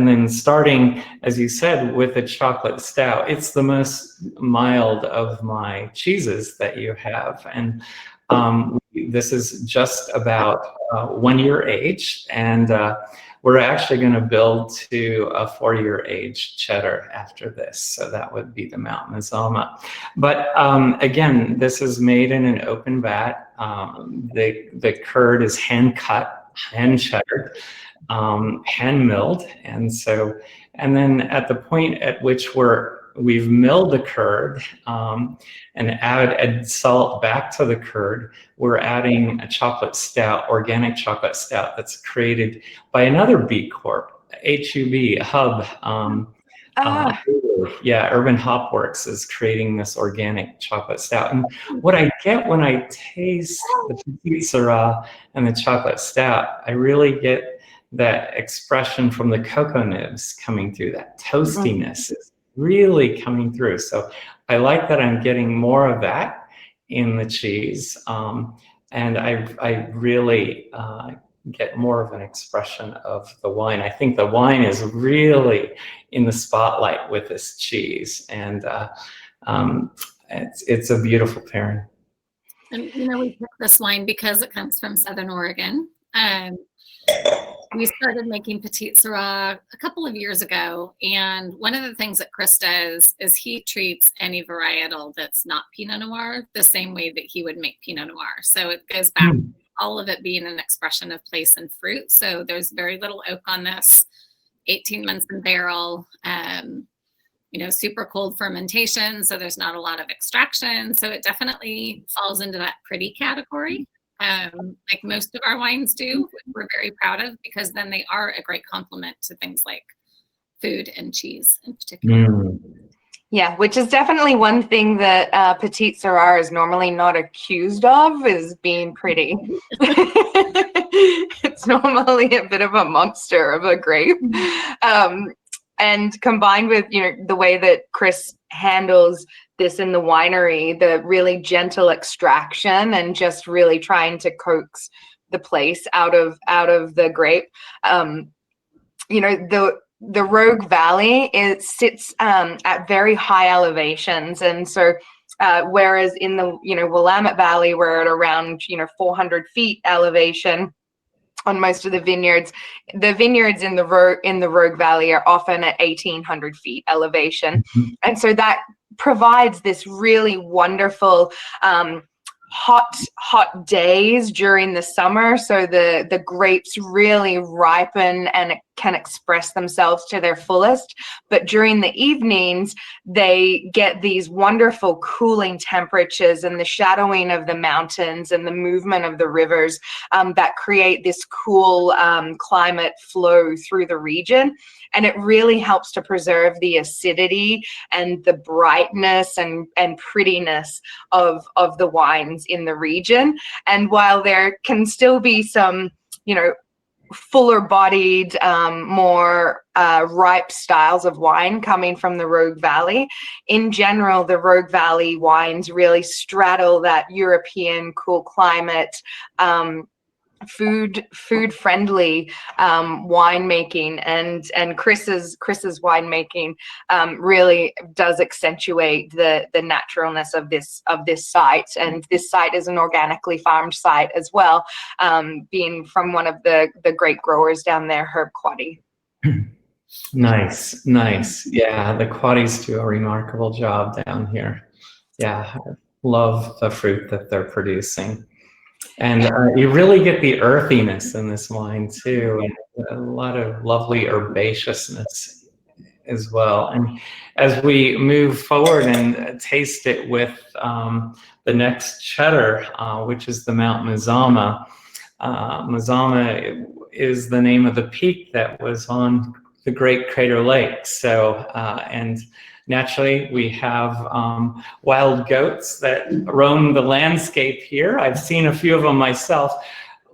then starting, as you said, with a chocolate stout, it's the most mild of my cheeses that you have. And this is just about 1 year age, and we're actually going to build to a 4-year age cheddar after this. So that would be the Mountain Azalma. But again, this is made in an open vat. The curd is hand cut, hand cheddared, hand milled, and then at the point at which we're we've milled the curd and add salt back to the curd. We're adding a chocolate stout, organic chocolate stout that's created by another B Corp, HUB, Hub. Yeah, Urban Hop Works is creating this organic chocolate stout. And what I get when I taste the Petite Syrah and the chocolate stout, I really get that expression from the cocoa nibs coming through. That toastiness is really coming through. So I like that I'm getting more of that in the cheese. And I really get more of an expression of the wine. I think the wine is really in the spotlight with this cheese, and it's a beautiful pairing. And we picked this wine because it comes from Southern Oregon. We started making Petite Syrah a couple of years ago, and one of the things that Chris does is he treats any varietal that's not Pinot Noir the same way that he would make Pinot Noir. So it goes back all of it being an expression of place and fruit. So there's very little oak on this, 18 months in barrel, super cold fermentation. So there's not a lot of extraction. So it definitely falls into that pretty category. Like most of our wines do, we're very proud of, because then they are a great complement to things like food and cheese in particular. Yeah, which is definitely one thing that Petite Syrah is normally not accused of, is being pretty. It's normally a bit of a monster of a grape. And combined with, the way that Chris handles this in the winery, the really gentle extraction and just really trying to coax the place out of the grape. The Rogue Valley, it sits at very high elevations, and so whereas in the Willamette Valley, we're at around 400 feet elevation on most of the vineyards in the Rogue Valley are often at 1,800 feet elevation, and so that provides this really wonderful hot days during the summer, so the grapes really ripen and can express themselves to their fullest. But during the evenings, they get these wonderful cooling temperatures and the shadowing of the mountains and the movement of the rivers that create this cool climate flow through the region. And it really helps to preserve the acidity and the brightness and prettiness of the wines in the region. And while there can still be some, fuller bodied, more ripe styles of wine coming from the Rogue Valley, in general, the Rogue Valley wines really straddle that European cool climate, food friendly winemaking, and Chris's winemaking really does accentuate the naturalness of this site. And this site is an organically farmed site as well, being from one of the great growers down there, Heuck. Nice. Yeah, the Quaddies do a remarkable job down here. Yeah, I love the fruit that they're producing. And you really get the earthiness in this wine too, and a lot of lovely herbaceousness as well. And as we move forward and taste it with the next cheddar, which is the Mount Mazama. Mazama is the name of the peak that was on the Great Crater Lake. So, and naturally, we have wild goats that roam the landscape here. I've seen a few of them myself.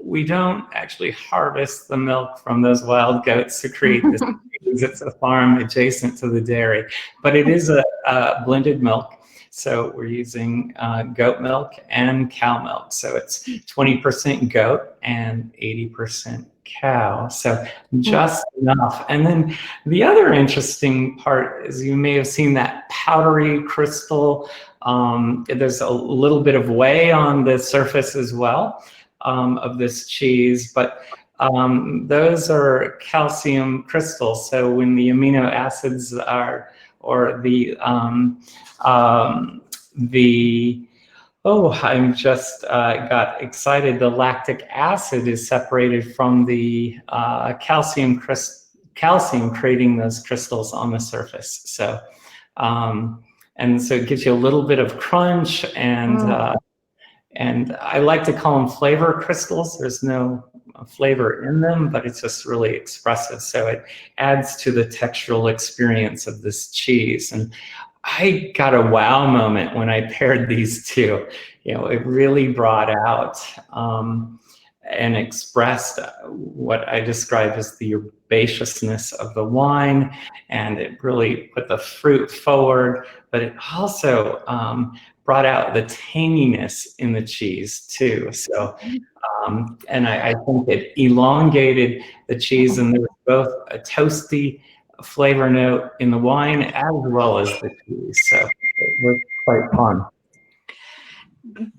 We don't actually harvest the milk from those wild goats to create this. It's a farm adjacent to the dairy, but it is a blended milk. So we're using goat milk and cow milk. So it's 20% goat and 80% cow. So just enough. And then the other interesting part is you may have seen that powdery crystal. There's a little bit of whey on the surface as well of this cheese, but those are calcium crystals. So when the amino acids are, or I'm just got excited. The lactic acid is separated from the calcium, creating those crystals on the surface. So And so it gives you a little bit of crunch, and I like to call them flavor crystals. There's no flavor in them, but it's just really expressive. So it adds to the textural experience of this cheese. And I got a wow moment when I paired these two. You know, it really brought out and expressed what I describe as the herbaceousness of the wine, and it really put the fruit forward, but it also brought out the tanginess in the cheese too. So, and I think it elongated the cheese, and there was both a toasty flavor note in the wine as well as the cheese. So it was quite fun.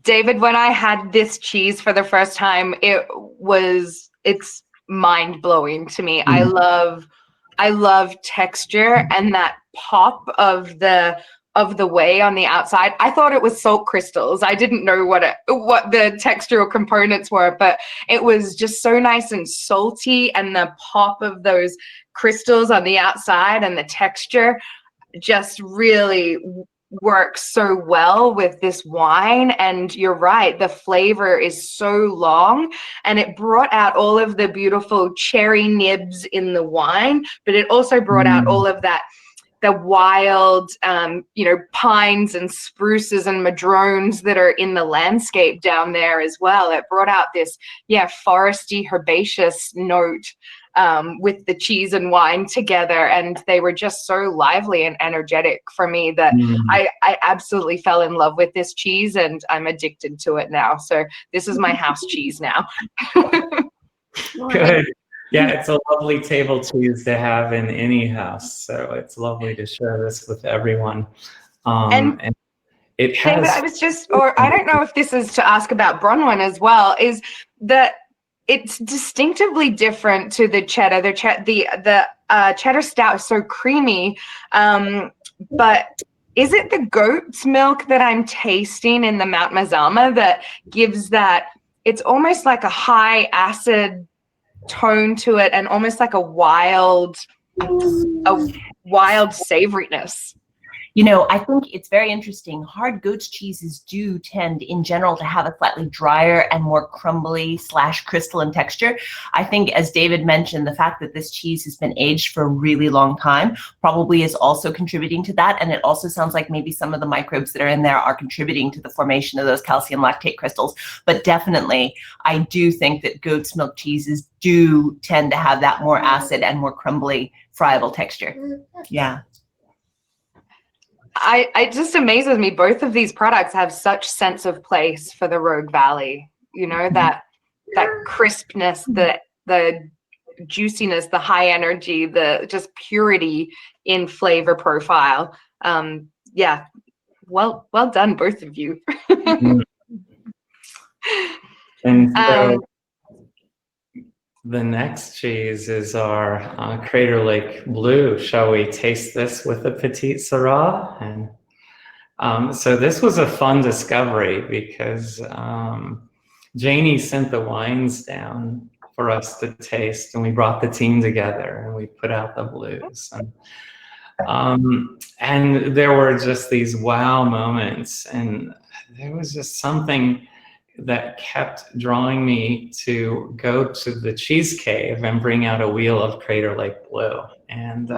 David, when I had this cheese for the first time, it's mind blowing to me. I love texture and that pop of the whey on the outside. I thought it was salt crystals. I didn't know what the textural components were, but it was just so nice and salty, and the pop of those crystals on the outside and the texture just really works so well with this wine. And you're right, the flavor is so long, and it brought out all of the beautiful cherry nibs in the wine, but it also brought out all of that, the wild pines and spruces and madrones that are in the landscape down there as well. It brought out this foresty, herbaceous note with the cheese and wine together, and they were just so lively and energetic for me that I absolutely fell in love with this cheese, and I'm addicted to it now. So this is my house cheese now. Good. Yeah, it's a lovely table cheese to have in any house. So it's lovely to share this with everyone. And it has. David, I don't know if this is to ask about Bronwen as well, is that it's distinctively different to the cheddar. The cheddar stout is so creamy, but is it the goat's milk that I'm tasting in the Mount Mazama that gives that? It's almost like a high acid tone to it, and almost like a wild savoriness. You know, I think it's very interesting. Hard goat's cheeses do tend in general to have a slightly drier and more crumbly / crystalline texture. I think, as David mentioned, the fact that this cheese has been aged for a really long time probably is also contributing to that. And it also sounds like maybe some of the microbes that are in there are contributing to the formation of those calcium lactate crystals. But definitely, I do think that goat's milk cheeses do tend to have that more acid and more crumbly, friable texture. Yeah. It just amazes me. Both of these products have such sense of place for the Rogue Valley. You know, that crispness, the juiciness, the high energy, the just purity in flavor profile. Well done, both of you. And so the next cheese is our Crater Lake Blue. Shall we taste this with a Petite Syrah? And so this was a fun discovery because Janie sent the wines down for us to taste, and we brought the team together and we put out the blues. And there were just these wow moments, and there was just something that kept drawing me to go to the cheese cave and bring out a wheel of Crater Lake Blue. And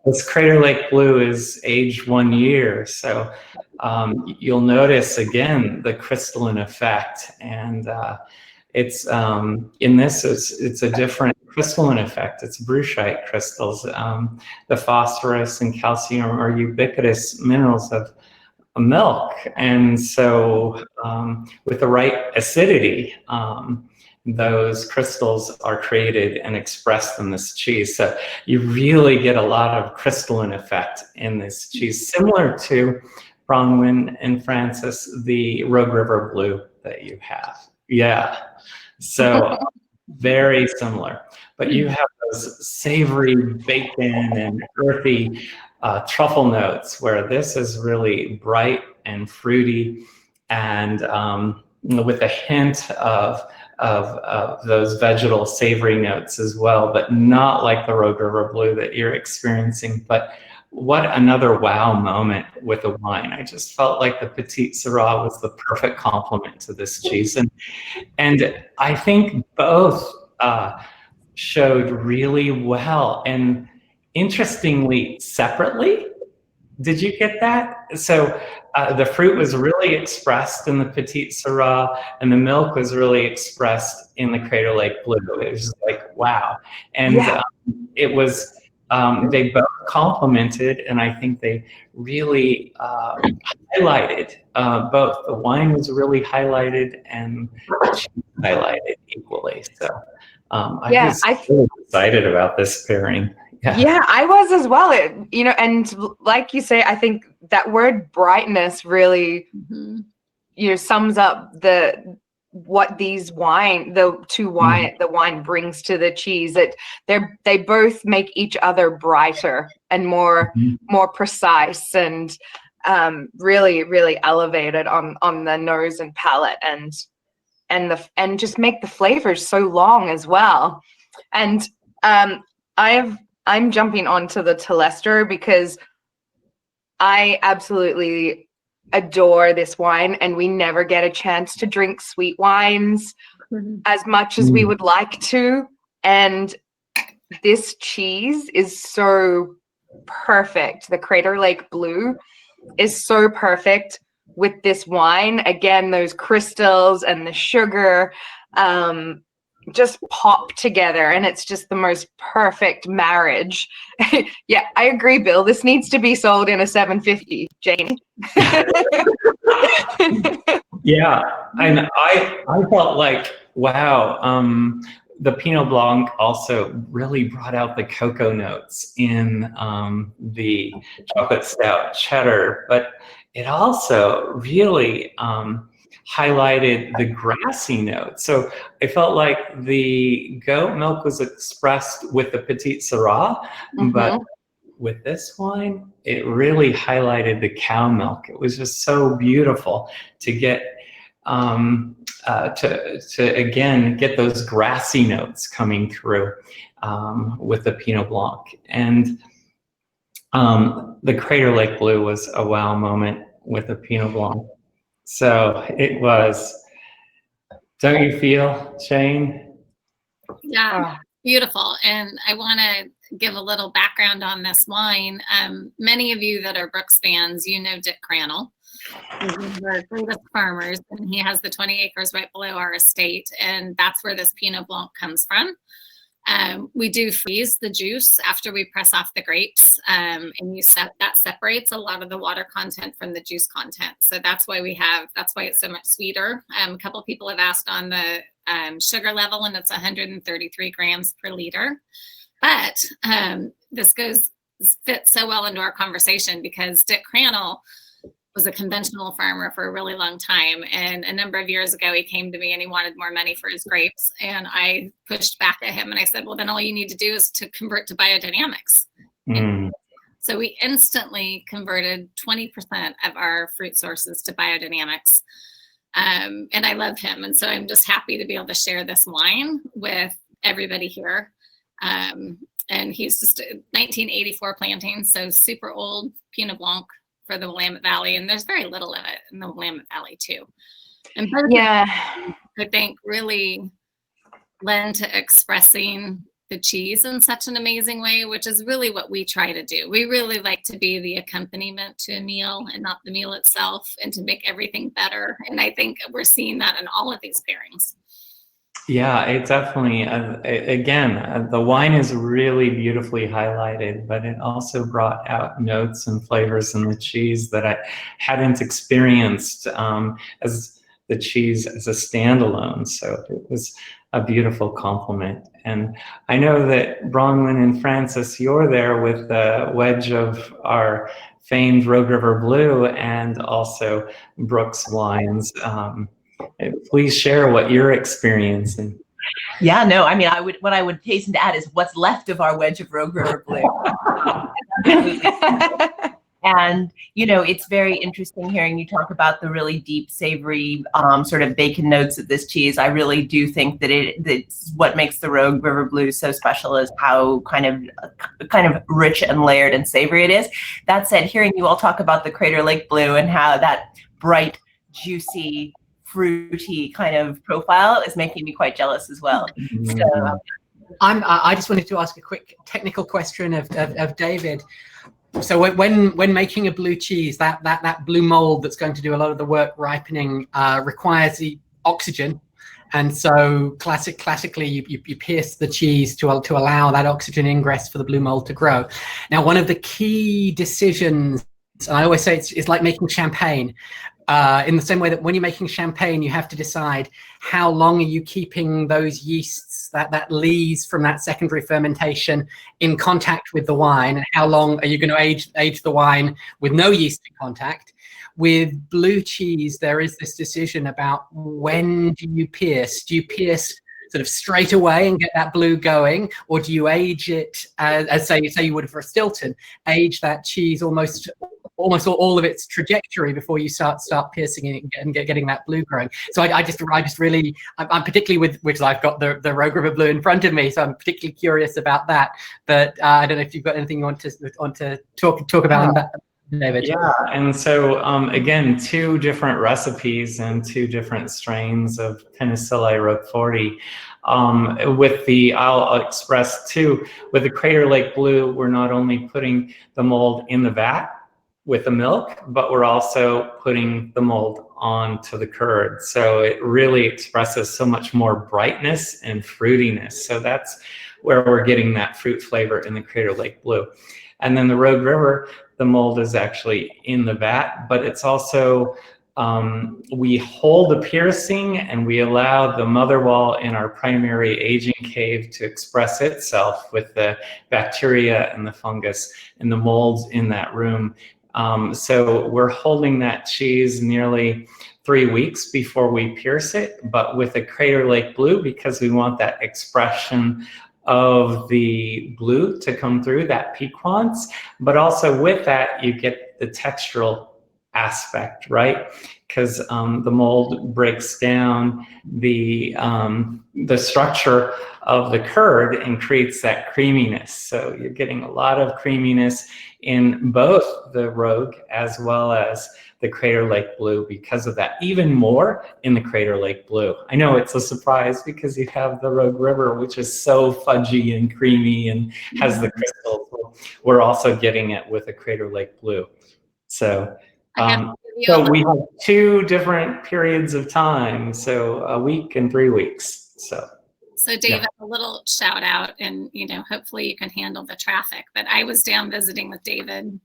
this Crater Lake Blue is aged 1 year. So you'll notice again the crystalline effect. And it's in this, it's a different crystalline effect. It's bruchite crystals. The phosphorus and calcium are ubiquitous minerals of milk, and so with the right acidity, those crystals are created and expressed in this cheese. So you really get a lot of crystalline effect in this cheese, similar to Bronwen and Francis, the Rogue River Blue that you have. Yeah, so very similar. But you have those savory bacon and earthy truffle notes, where this is really bright and fruity, and with a hint of those vegetal savory notes as well, but not like the Rogue River Blue that you're experiencing, but what another wow moment with a wine. I just felt like the Petite Sirah was the perfect complement to this cheese. And I think both showed really well, and interestingly, separately. Did you get that? So the fruit was really expressed in the Petite Sirah, and the milk was really expressed in the Crater Lake Blue. It was just like, wow. And it was, they both complemented, and I think they really highlighted both. The wine was really highlighted, and the cheese highlighted equally. So I was really excited about this pairing. Yeah, I was as well. And like you say, I think that word brightness really, sums up what the wine brings to the cheese. They both make each other brighter and more precise, and really, really elevated on the nose and palate, and just make the flavors so long as well. And I'm jumping onto the Telestro because I absolutely adore this wine, and we never get a chance to drink sweet wines as much as we would like to. And this cheese is so perfect. The Crater Lake Blue is so perfect with this wine. Again, those crystals and the sugar just pop together, and it's just the most perfect marriage. Yeah, I agree, Bill. This needs to be sold in a 750, Janie. Yeah, and I felt like, wow, the Pinot Blanc also really brought out the cocoa notes in the chocolate stout cheddar, but it also really highlighted the grassy notes. So I felt like the goat milk was expressed with the Petite Sirah, but with this wine, it really highlighted the cow milk. It was just so beautiful to get to again get those grassy notes coming through with the Pinot Blanc. And the Crater Lake Blue was a wow moment with the Pinot Blanc. So it was, don't you feel, Shane? Yeah, beautiful. And I want to give a little background on this wine. Many of you that are Brooks fans, you know Dick Crannell. He's one of our greatest farmers, and he has the 20 acres right below our estate, and that's where this Pinot Blanc comes from. We do freeze the juice after we press off the grapes, and that separates a lot of the water content from the juice content. So that's why it's so much sweeter. A couple of people have asked on the sugar level, and it's 133 grams per liter. But this fits so well into our conversation because Dick Crannell was a conventional farmer for a really long time. And a number of years ago, he came to me and he wanted more money for his grapes. And I pushed back at him and I said, well, then all you need to do is to convert to biodynamics. So we instantly converted 20% of our fruit sources to biodynamics. And I love him. And so I'm just happy to be able to share this wine with everybody here. And he's just a 1984 planting, so super old Pinot Blanc for the Willamette Valley, and there's very little of it in the Willamette Valley too. And I think really lend to expressing the cheese in such an amazing way, which is really what we try to do. We really like to be the accompaniment to a meal and not the meal itself, and to make everything better. And I think we're seeing that in all of these pairings. Yeah, it definitely, again, the wine is really beautifully highlighted, but it also brought out notes and flavors in the cheese that I hadn't experienced as the cheese as a standalone. So it was a beautiful compliment. And I know that Bronwen and Francis, you're there with the wedge of our famed Rogue River Blue and also Brooks wines. Please share what you're experiencing. Yeah, no, I mean, what I would hasten to add is what's left of our wedge of Rogue River Blue. And, you know, it's very interesting hearing you talk about the really deep, savory sort of bacon notes of this cheese. I really do think that that's what makes the Rogue River Blue so special, is how kind of rich and layered and savory it is. That said, hearing you all talk about the Crater Lake Blue and how that bright, juicy, fruity kind of profile is making me quite jealous as well. So, I just wanted to ask a quick technical question of David. So when making a blue cheese, that blue mold that's going to do a lot of the work ripening requires the oxygen, and so classically you pierce the cheese to allow that oxygen ingress for the blue mold to grow. Now, one of the key decisions, and I always say it's like making champagne. In the same way that when you're making champagne, you have to decide how long are you keeping those yeasts, that lees from that secondary fermentation, in contact with the wine, and how long are you going to age the wine with no yeast in contact. With blue cheese, there is this decision about when do you pierce? Do you pierce sort of straight away and get that blue going, or do you age it as say you would for a Stilton, age that cheese almost all of its trajectory before you start piercing it and getting that blue growing? So I'm particularly because I've got the Rogue River Blue in front of me, so I'm particularly curious about that. But I don't know if you've got anything you want to talk about that, David. Yeah, and so again, 2 different recipes and 2 different strains of Penicilli Roqueforti. I'll express too, with the Crater Lake Blue, we're not only putting the mold in the vat with the milk, but we're also putting the mold onto the curd. So it really expresses so much more brightness and fruitiness. So that's where we're getting that fruit flavor in the Crater Lake Blue. And then the Rogue River, the mold is actually in the vat, but it's also, we hold the piercing and we allow the mother wall in our primary aging cave to express itself with the bacteria and the fungus and the molds in that room. So we're holding that cheese nearly 3 weeks before we pierce it, but with a Crater Lake Blue, because we want that expression of the blue to come through, that piquance, but also with that you get the textural aspect, right? Because the mold breaks down the structure of the curd and creates that creaminess. So you're getting a lot of creaminess in both the Rogue as well as the Crater Lake Blue because of that, even more in the Crater Lake Blue. I know it's a surprise because you have the Rogue River, which is so fudgy and creamy and has the crystals. We're also getting it with a Crater Lake Blue. So, so we have 2 different periods of time, so a week and 3 weeks. So David, a little shout out, and hopefully you can handle the traffic, but I was down visiting with David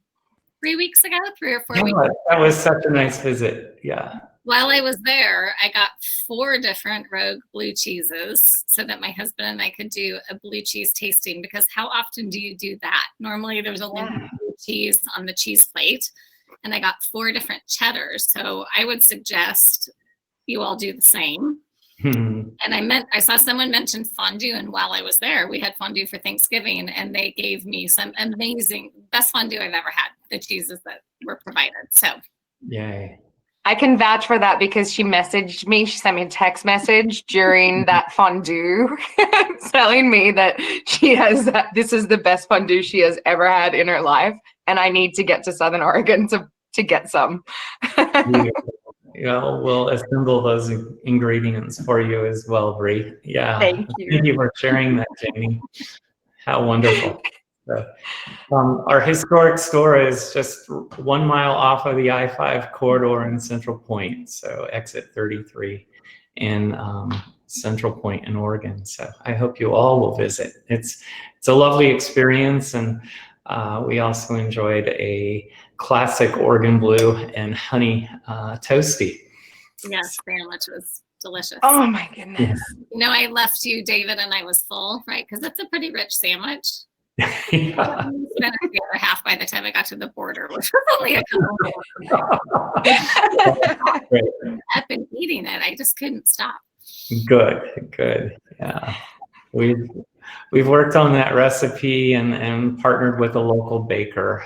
3 weeks ago, 3 or 4 weeks ago. That was such a nice visit. Yeah. While I was there, I got 4 different Rogue blue cheeses so that my husband and I could do a blue cheese tasting, because how often do you do that? Normally there's only one blue cheese on the cheese plate, and I got 4 different cheddars. So I would suggest you all do the same. And I saw someone mention fondue, and while I was there, we had fondue for Thanksgiving, and they gave me some amazing, best fondue I've ever had, the cheeses that were provided. So yay. I can vouch for that because she messaged me. She sent me a text message during that fondue telling me that this is the best fondue she has ever had in her life. And I need to get to Southern Oregon to get some. Yeah, we'll assemble those ingredients for you as well, Bree. Yeah. Thank you. Thank you for sharing that, Janie. How wonderful. So, our historic store is just 1 mile off of the I-5 corridor in Central Point, so exit 33 in Central Point in Oregon. So I hope you all will visit. It's a lovely experience, and we also enjoyed a classic Oregon Blue and honey toasty. Yes, sandwich was delicious. Oh my goodness. I left you, David, and I was full, right? Because it's a pretty rich sandwich. Yeah. Spent the other half by the time I got to the border, which was only a couple. I've been eating it. I just couldn't stop. Good. Yeah. We've we've worked on that recipe and partnered with a local baker.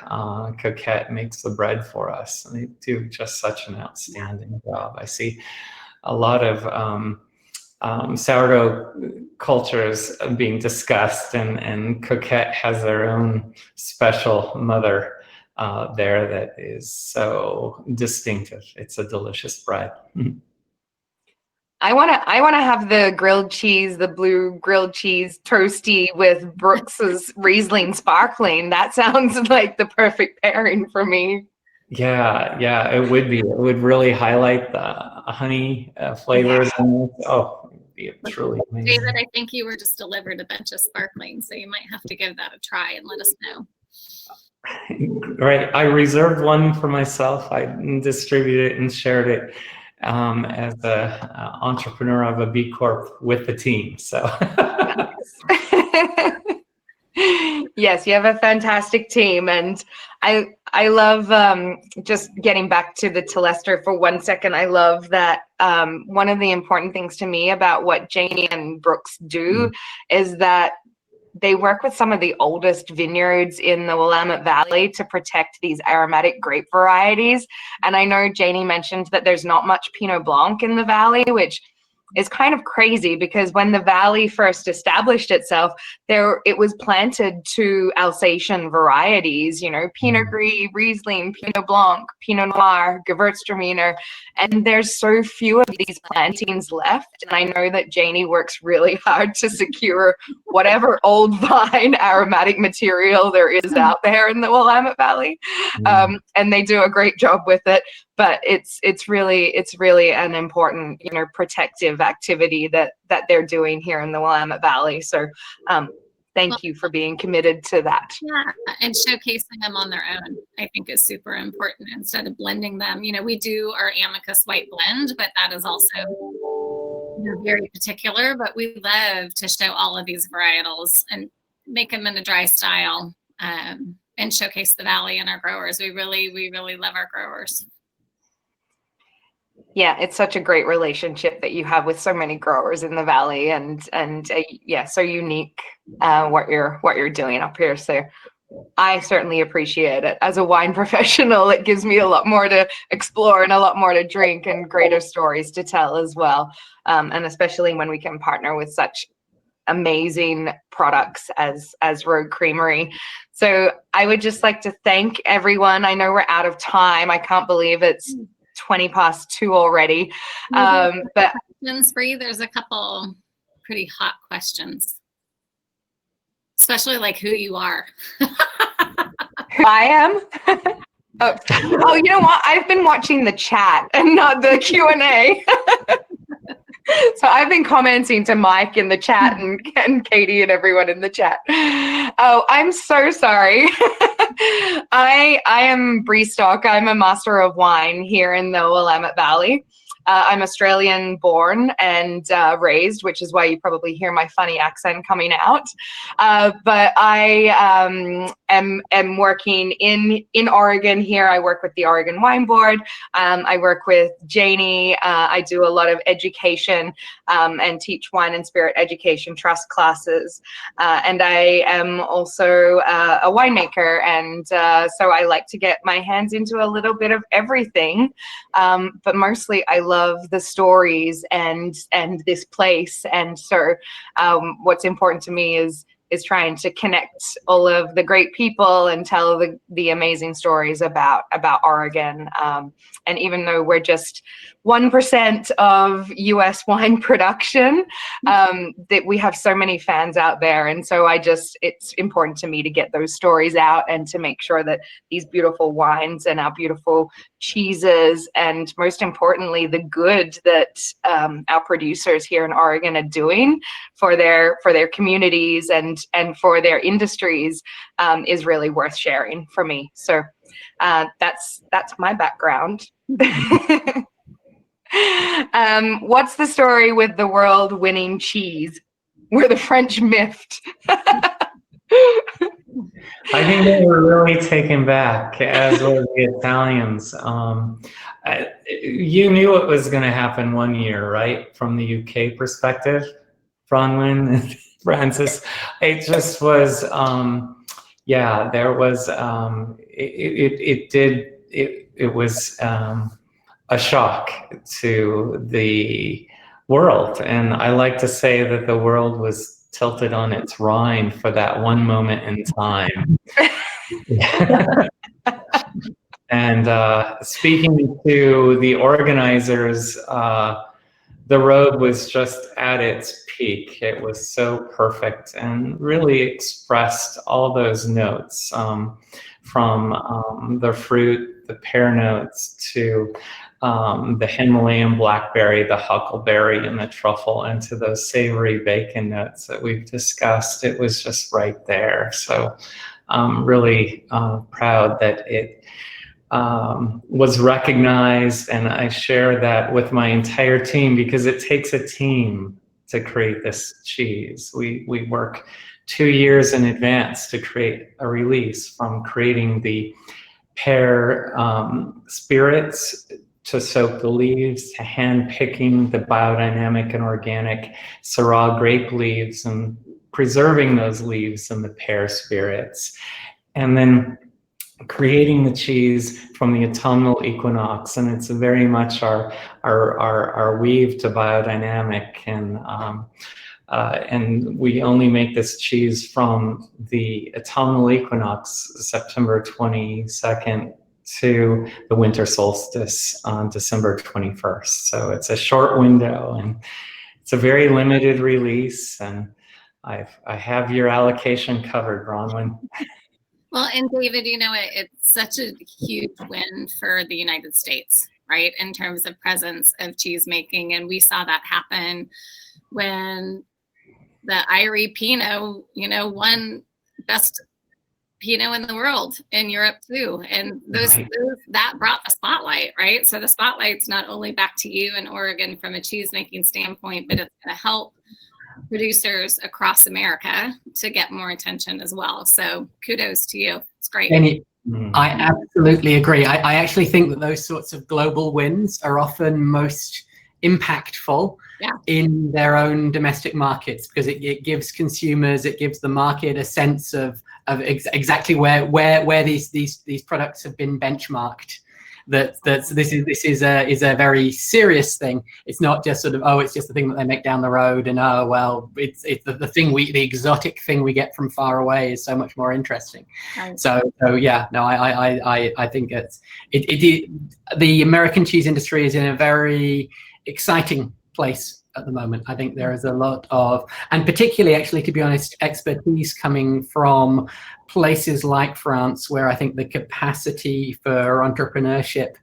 Coquette makes the bread for us, and they do just such an outstanding job. I see a lot of sourdough cultures being discussed, and Coquette has their own special mother there that is so distinctive. It's a delicious bread. I wanna have the grilled cheese, the blue grilled cheese toasty with Brooks's Riesling sparkling. That sounds like the perfect pairing for me. Yeah, it would be. It would really highlight the honey flavors. Yeah. And oh, it would be truly amazing. David, I think you were just delivered a bunch of sparkling, so you might have to give that a try and let us know. Right, I reserved one for myself. I distributed it and shared it as a entrepreneur of a B Corp with the team. So. Yes, you have a fantastic team, and I love just getting back to the Telester for 1 second. I love that one of the important things to me about what Janie and Brooks do is that they work with some of the oldest vineyards in the Willamette Valley to protect these aromatic grape varieties. And I know Janie mentioned that there's not much Pinot Blanc in the valley, which is kind of crazy because when the valley first established itself, it was planted to Alsatian varieties, Pinot Gris, Riesling, Pinot Blanc, Pinot Noir, Gewürztraminer, and there's so few of these plantings left. And I know that Janie works really hard to secure whatever old vine aromatic material there is out there in the Willamette Valley, and they do a great job with it. But it's really an important protective activity that they're doing here in the Willamette Valley. So thank you for being committed to that. Yeah, and showcasing them on their own, I think, is super important instead of blending them. We do our Amicus white blend, but that is also very particular. But we love to show all of these varietals and make them in a dry style and showcase the valley and our growers. We really love our growers. Yeah, it's such a great relationship that you have with so many growers in the valley, and yeah, so unique what you're doing up here. So I certainly appreciate it. As a wine professional, it gives me a lot more to explore and a lot more to drink and greater stories to tell as well. And especially when we can partner with such amazing products as Rogue Creamery. So I would just like to thank everyone. I know we're out of time. I can't believe it's 2:20 already. But questions, Bree, there's a couple pretty hot questions, especially like who you are. Who I am? Oh, you know what? I've been watching the chat and not the Q&A. So I've been commenting to Mike in the chat and Katie and everyone in the chat. Oh, I'm so sorry. I am Bree Stock. I'm a master of wine here in the Willamette Valley. I'm Australian born and raised, which is why you probably hear my funny accent coming out. But I am working in Oregon here. I work with the Oregon Wine Board. I work with Janie. I do a lot of education and teach wine and spirit education trust classes. And I am also a winemaker. And so I like to get my hands into a little bit of everything. But mostly I love the stories and this place. And so what's important to me is trying to connect all of the great people and tell the amazing stories about Oregon. And even though we're just 1% of US wine production, that we have so many fans out there. And so it's important to me to get those stories out and to make sure that these beautiful wines and our beautiful cheeses, and most importantly, the good that our producers here in Oregon are doing for their communities and for their industries is really worth sharing for me. So that's my background. What's the story with the world-winning cheese? We're the French miffed. I think they were really taken back, as were the Italians. You knew it was going to happen one year, right? From the UK perspective, Bronwen. Francis. It just was, yeah, there was, it was a shock to the world. And I like to say that the world was tilted on its rind for that one moment in time. And speaking to the organizers, the road was just at its peak. It was so perfect and really expressed all those notes, from the fruit, the pear notes, to the Himalayan blackberry, the huckleberry, and the truffle, and to those savory bacon notes that we've discussed. It was just right there. So I'm really proud that it was recognized, and I share that with my entire team, because it takes a team to create this cheese. We work 2 years in advance to create a release, from creating the pear spirits, to soak the leaves, to hand picking the biodynamic and organic Syrah grape leaves and preserving those leaves in the pear spirits, and then creating the cheese from the autumnal equinox. And it's very much our weave to biodynamic, and we only make this cheese from the autumnal equinox, September 22nd, to the winter solstice on December 21st. So it's a short window, and it's a very limited release, and I have your allocation covered, Bronwen. Well, and David, you know, it's such a huge win for the United States, right, in terms of presence of cheese making. And we saw that happen when the Irie Pinot, you know, won best Pinot in the world in Europe too. And that brought the spotlight, right? So the spotlight's not only back to you in Oregon from a cheese making standpoint, but it's going to help producers across America to get more attention as well. So kudos to you. It's great. Janie, I absolutely agree. I actually think that those sorts of global wins are often most impactful in their own domestic markets, because it gives consumers, it gives the market a sense of exactly where these products have been benchmarked. This is a very serious thing. It's not just sort of, oh, it's just the thing that they make down the road, and oh well, it's the exotic thing we get from far away is so much more interesting. Right. So yeah, no, I think the American cheese industry is in a very exciting place at the moment. I think there is a lot of, and particularly actually, to be honest, expertise coming from places like France, where I think the capacity for entrepreneurship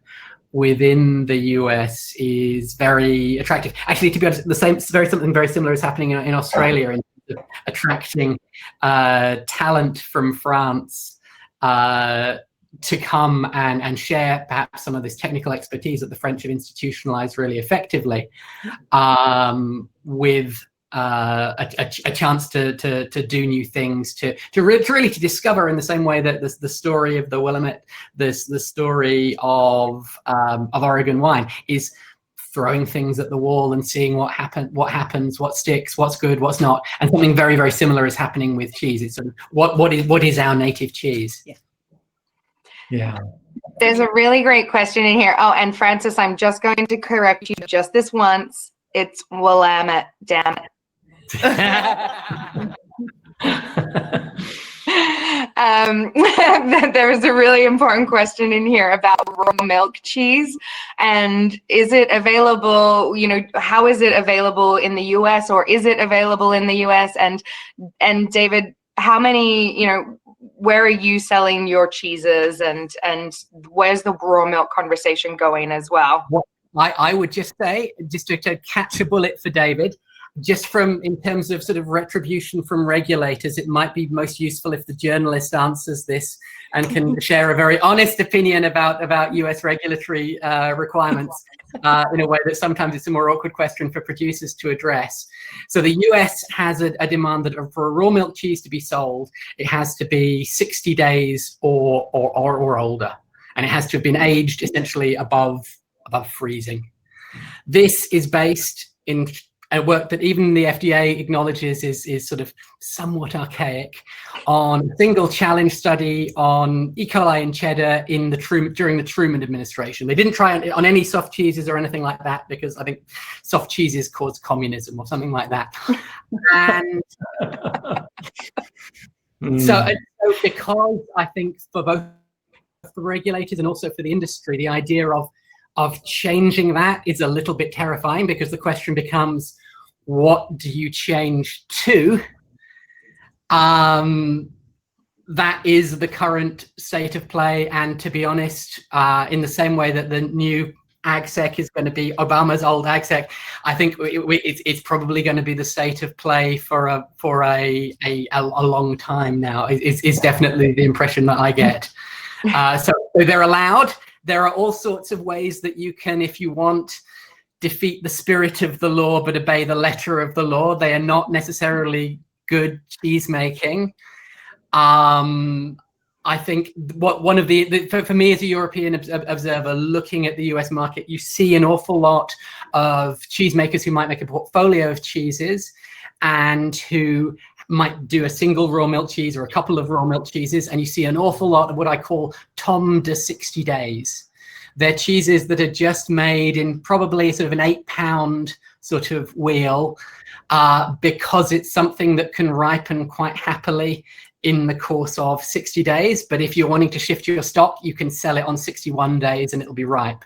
within the US is very attractive. Actually, to be honest, something very similar is happening in Australia, in terms of attracting talent from France to come and share perhaps some of this technical expertise that the French have institutionalized really effectively, with a chance to do new things, to really discover, in the same way that the story of the Willamette, the story of Oregon wine is throwing things at the wall and seeing what happens, what sticks, what's good, what's not. And something very, very similar is happening with cheese. It's sort of what is our native cheese? Yeah. There's a really great question in here. Oh, and Francis, I'm just going to correct you just this once. It's Willamette, damn it. There was a really important question in here about raw milk cheese, and is it available, how is it available in the US, or is it available in the US? And David, how many, where are you selling your cheeses, and where's the raw milk conversation going as well? I would just say, just to catch a bullet for David, just in terms of sort of retribution from regulators, it might be most useful if the journalist answers this and can share a very honest opinion about US regulatory requirements in a way that sometimes it's a more awkward question for producers to address. So the US has a demand that for a raw milk cheese to be sold, it has to be 60 days or older, and it has to have been aged essentially above freezing. This is based in a work that even the FDA acknowledges is sort of somewhat archaic, on a single challenge study on E. coli and cheddar during the Truman administration. They didn't try it on any soft cheeses or anything like that, because I think soft cheeses caused communism or something like that. And so because I think for both the regulators and also for the industry, the idea of changing that is a little bit terrifying, because the question becomes, what do you change to? That is the current state of play, and to be honest, in the same way that the new AgSec is going to be Obama's old AgSec, I think it's probably going to be the state of play for a long time now. It's definitely the impression that I get. So they're allowed. There are all sorts of ways that you can, if you want, defeat the spirit of the law but obey the letter of the law. They are not necessarily good cheese making. I think one of for me as a European observer looking at the US market, you see an awful lot of cheesemakers who might make a portfolio of cheeses and who might do a single raw milk cheese or a couple of raw milk cheeses, and you see an awful lot of what I call Tom de 60 days. They're cheeses that are just made in probably sort of an 8-pound sort of wheel, because it's something that can ripen quite happily in the course of 60 days. But if you're wanting to shift your stock, you can sell it on 61 days and it'll be ripe.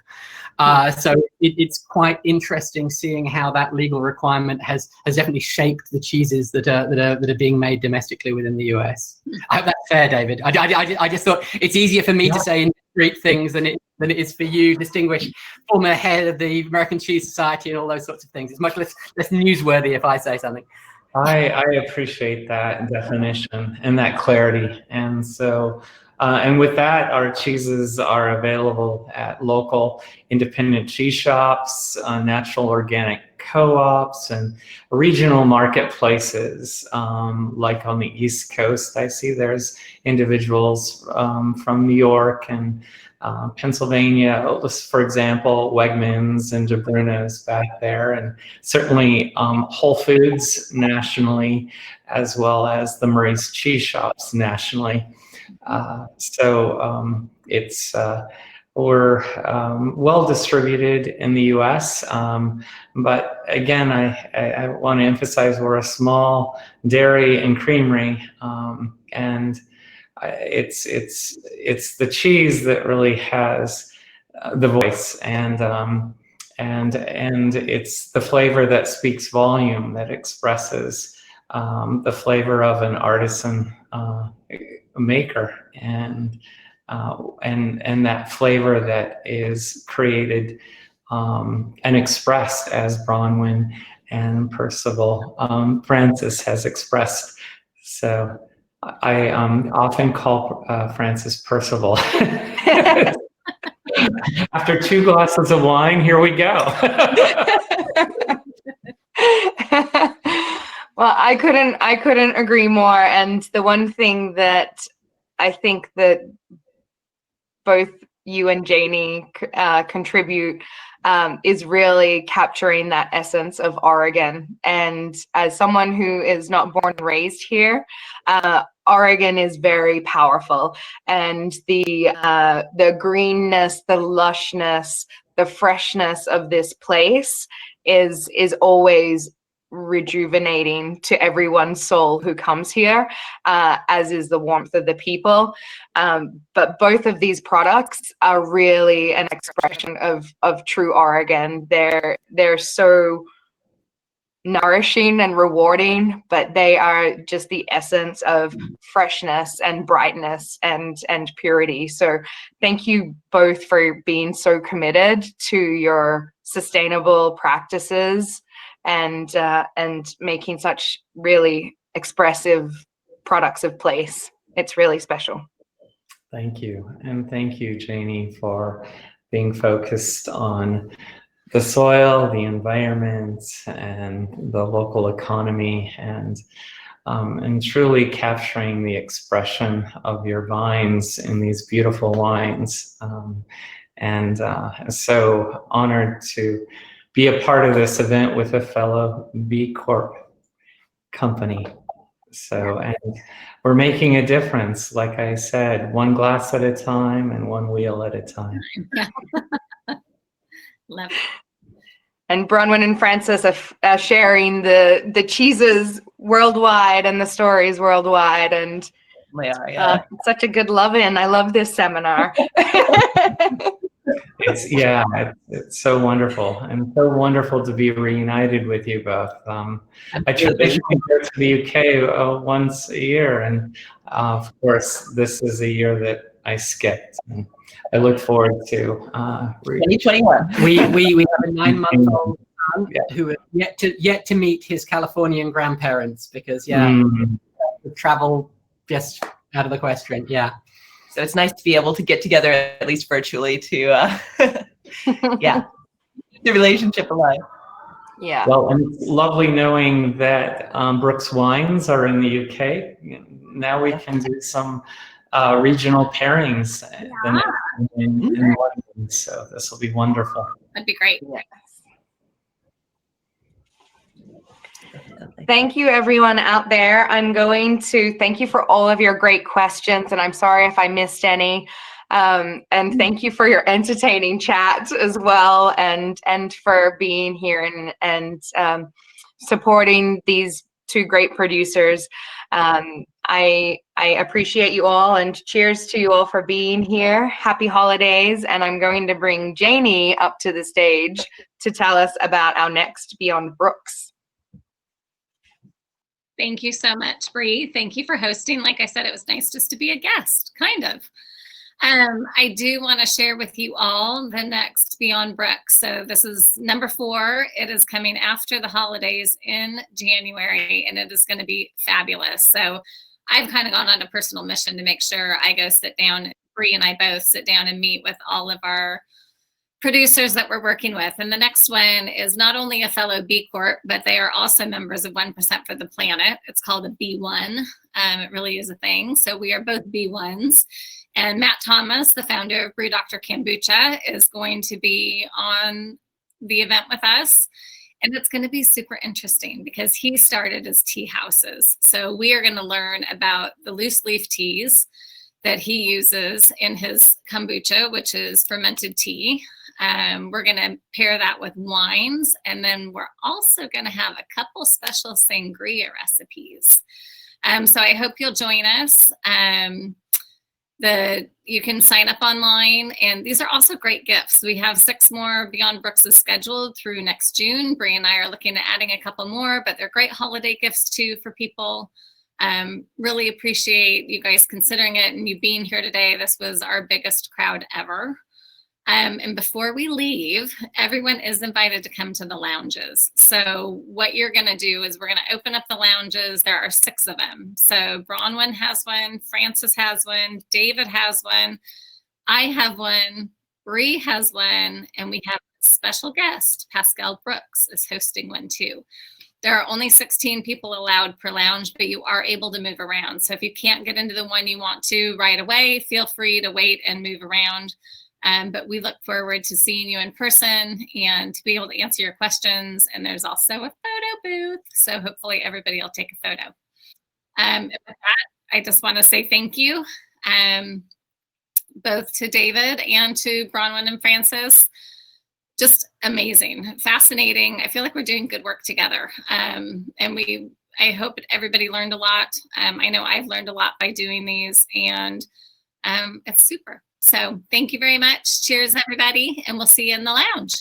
So it's quite interesting seeing how that legal requirement has definitely shaped the cheeses that are being made domestically within the US. I hope that's fair, David. I just thought it's easier for me to say indiscreet things than it is for you, distinguished former head of the American Cheese Society and all those sorts of things. It's much less newsworthy if I say something. I appreciate that definition and that clarity. And so, and with that, our cheeses are available at local independent cheese shops, natural organic co-ops, and regional marketplaces. Like on the East Coast, I see there's individuals from New York and Pennsylvania, for example, Wegmans and DeBruno's back there, and certainly Whole Foods nationally, as well as the Murray's Cheese Shops nationally. So we're well distributed in the U.S., but again, I want to emphasize we're a small dairy and creamery, and it's the cheese that really has the voice, and it's the flavor that speaks volume, that expresses the flavor of an artisan maker, and that flavor that is created and expressed as Bronwen and Percival Francis has expressed. So I often call Francis Percival. After 2 glasses of wine, here we go. Well, I couldn't agree more. And the one thing that I think that both you and Janie contribute is really capturing that essence of Oregon. And as someone who is not born and raised here, Oregon is very powerful, and the greenness, the lushness, the freshness of this place is always rejuvenating to everyone's soul who comes here, as is the warmth of the people. But both of these products are really an expression of true Oregon. They're so nourishing and rewarding, but they are just the essence of freshness and brightness and purity. So thank you both for being so committed to your sustainable practices and making such really expressive products of place. It's really special. Thank you. And thank you, Janie, for being focused on the soil, the environment, and the local economy, and truly capturing the expression of your vines in these beautiful wines. So honored to be a part of this event with a fellow B Corp company. So, and we're making a difference, like I said, one glass at a time and one wheel at a time. Yeah. Love it. And Bronwen and Frances are sharing the cheeses worldwide and the stories worldwide, and They are, yeah. such a good love-in. I love this seminar. It's so wonderful, and so wonderful to be reunited with you both. I traditionally go to the UK once a year, and of course, this is a year that I skipped. And I look forward to 2021. We have a 9-month-old son who is yet to meet his Californian grandparents, because travel just out of the question. Yeah. So it's nice to be able to get together, at least virtually, to yeah, the relationship alive. Yeah. Well, and it's lovely knowing that Brooks Wines are in the UK. Now we can do some regional pairings in London, so this will be wonderful. That'd be great. Yes. Thank you, everyone out there. I'm going to thank you for all of your great questions, and I'm sorry if I missed any. And thank you for your entertaining chat as well, and for being here and supporting these two great producers. I appreciate you all, and cheers to you all for being here. Happy holidays, and I'm going to bring Janie up to the stage to tell us about our next Beyond Brooks. Thank you so much, Bree. Thank you for hosting. Like I said, it was nice just to be a guest, kind of. I do want to share with you all the next Beyond Brooks. So this is number 4. It is coming after the holidays in January, and it is going to be fabulous. So I've kind of gone on a personal mission to make sure I go sit down, Bree and I both sit down and meet with all of our producers that we're working with. And the next one is not only a fellow B Corp, but they are also members of 1% for the Planet. It's called a B1. It really is a thing. So we are both B1s. And Matt Thomas, the founder of Brew Dr. Kombucha, is going to be on the event with us. And it's going to be super interesting because he started as tea houses. So we are going to learn about the loose leaf teas that he uses in his kombucha, which is fermented tea. We're going to pair that with wines, and then we're also going to have a couple special sangria recipes. So I hope you'll join us. You can sign up online, and these are also great gifts. We have 6 more Beyond Brooks scheduled through next June. Bree and I are looking at adding a couple more, but they're great holiday gifts too for people. Really appreciate you guys considering it and you being here today. This was our biggest crowd ever. And before we leave, everyone is invited to come to the lounges. So what you're going to do is we're going to open up the lounges. There are 6 of them. So Bronwen has one, Frances has one, David has one, I have one, Bree has one, and we have a special guest, Pascal Brooks, is hosting one too. There are only 16 people allowed per lounge, but you are able to move around. So if you can't get into the one you want to right away, feel free to wait and move around. But we look forward to seeing you in person and to be able to answer your questions. And there's also a photo booth. So hopefully everybody will take a photo. With that, I just want to say thank you, both to David and to Bronwen and Frances. Just amazing, fascinating. I feel like we're doing good work together. And I hope everybody learned a lot. I know I've learned a lot by doing these, and it's super. So thank you very much. Cheers, everybody, and we'll see you in the lounge.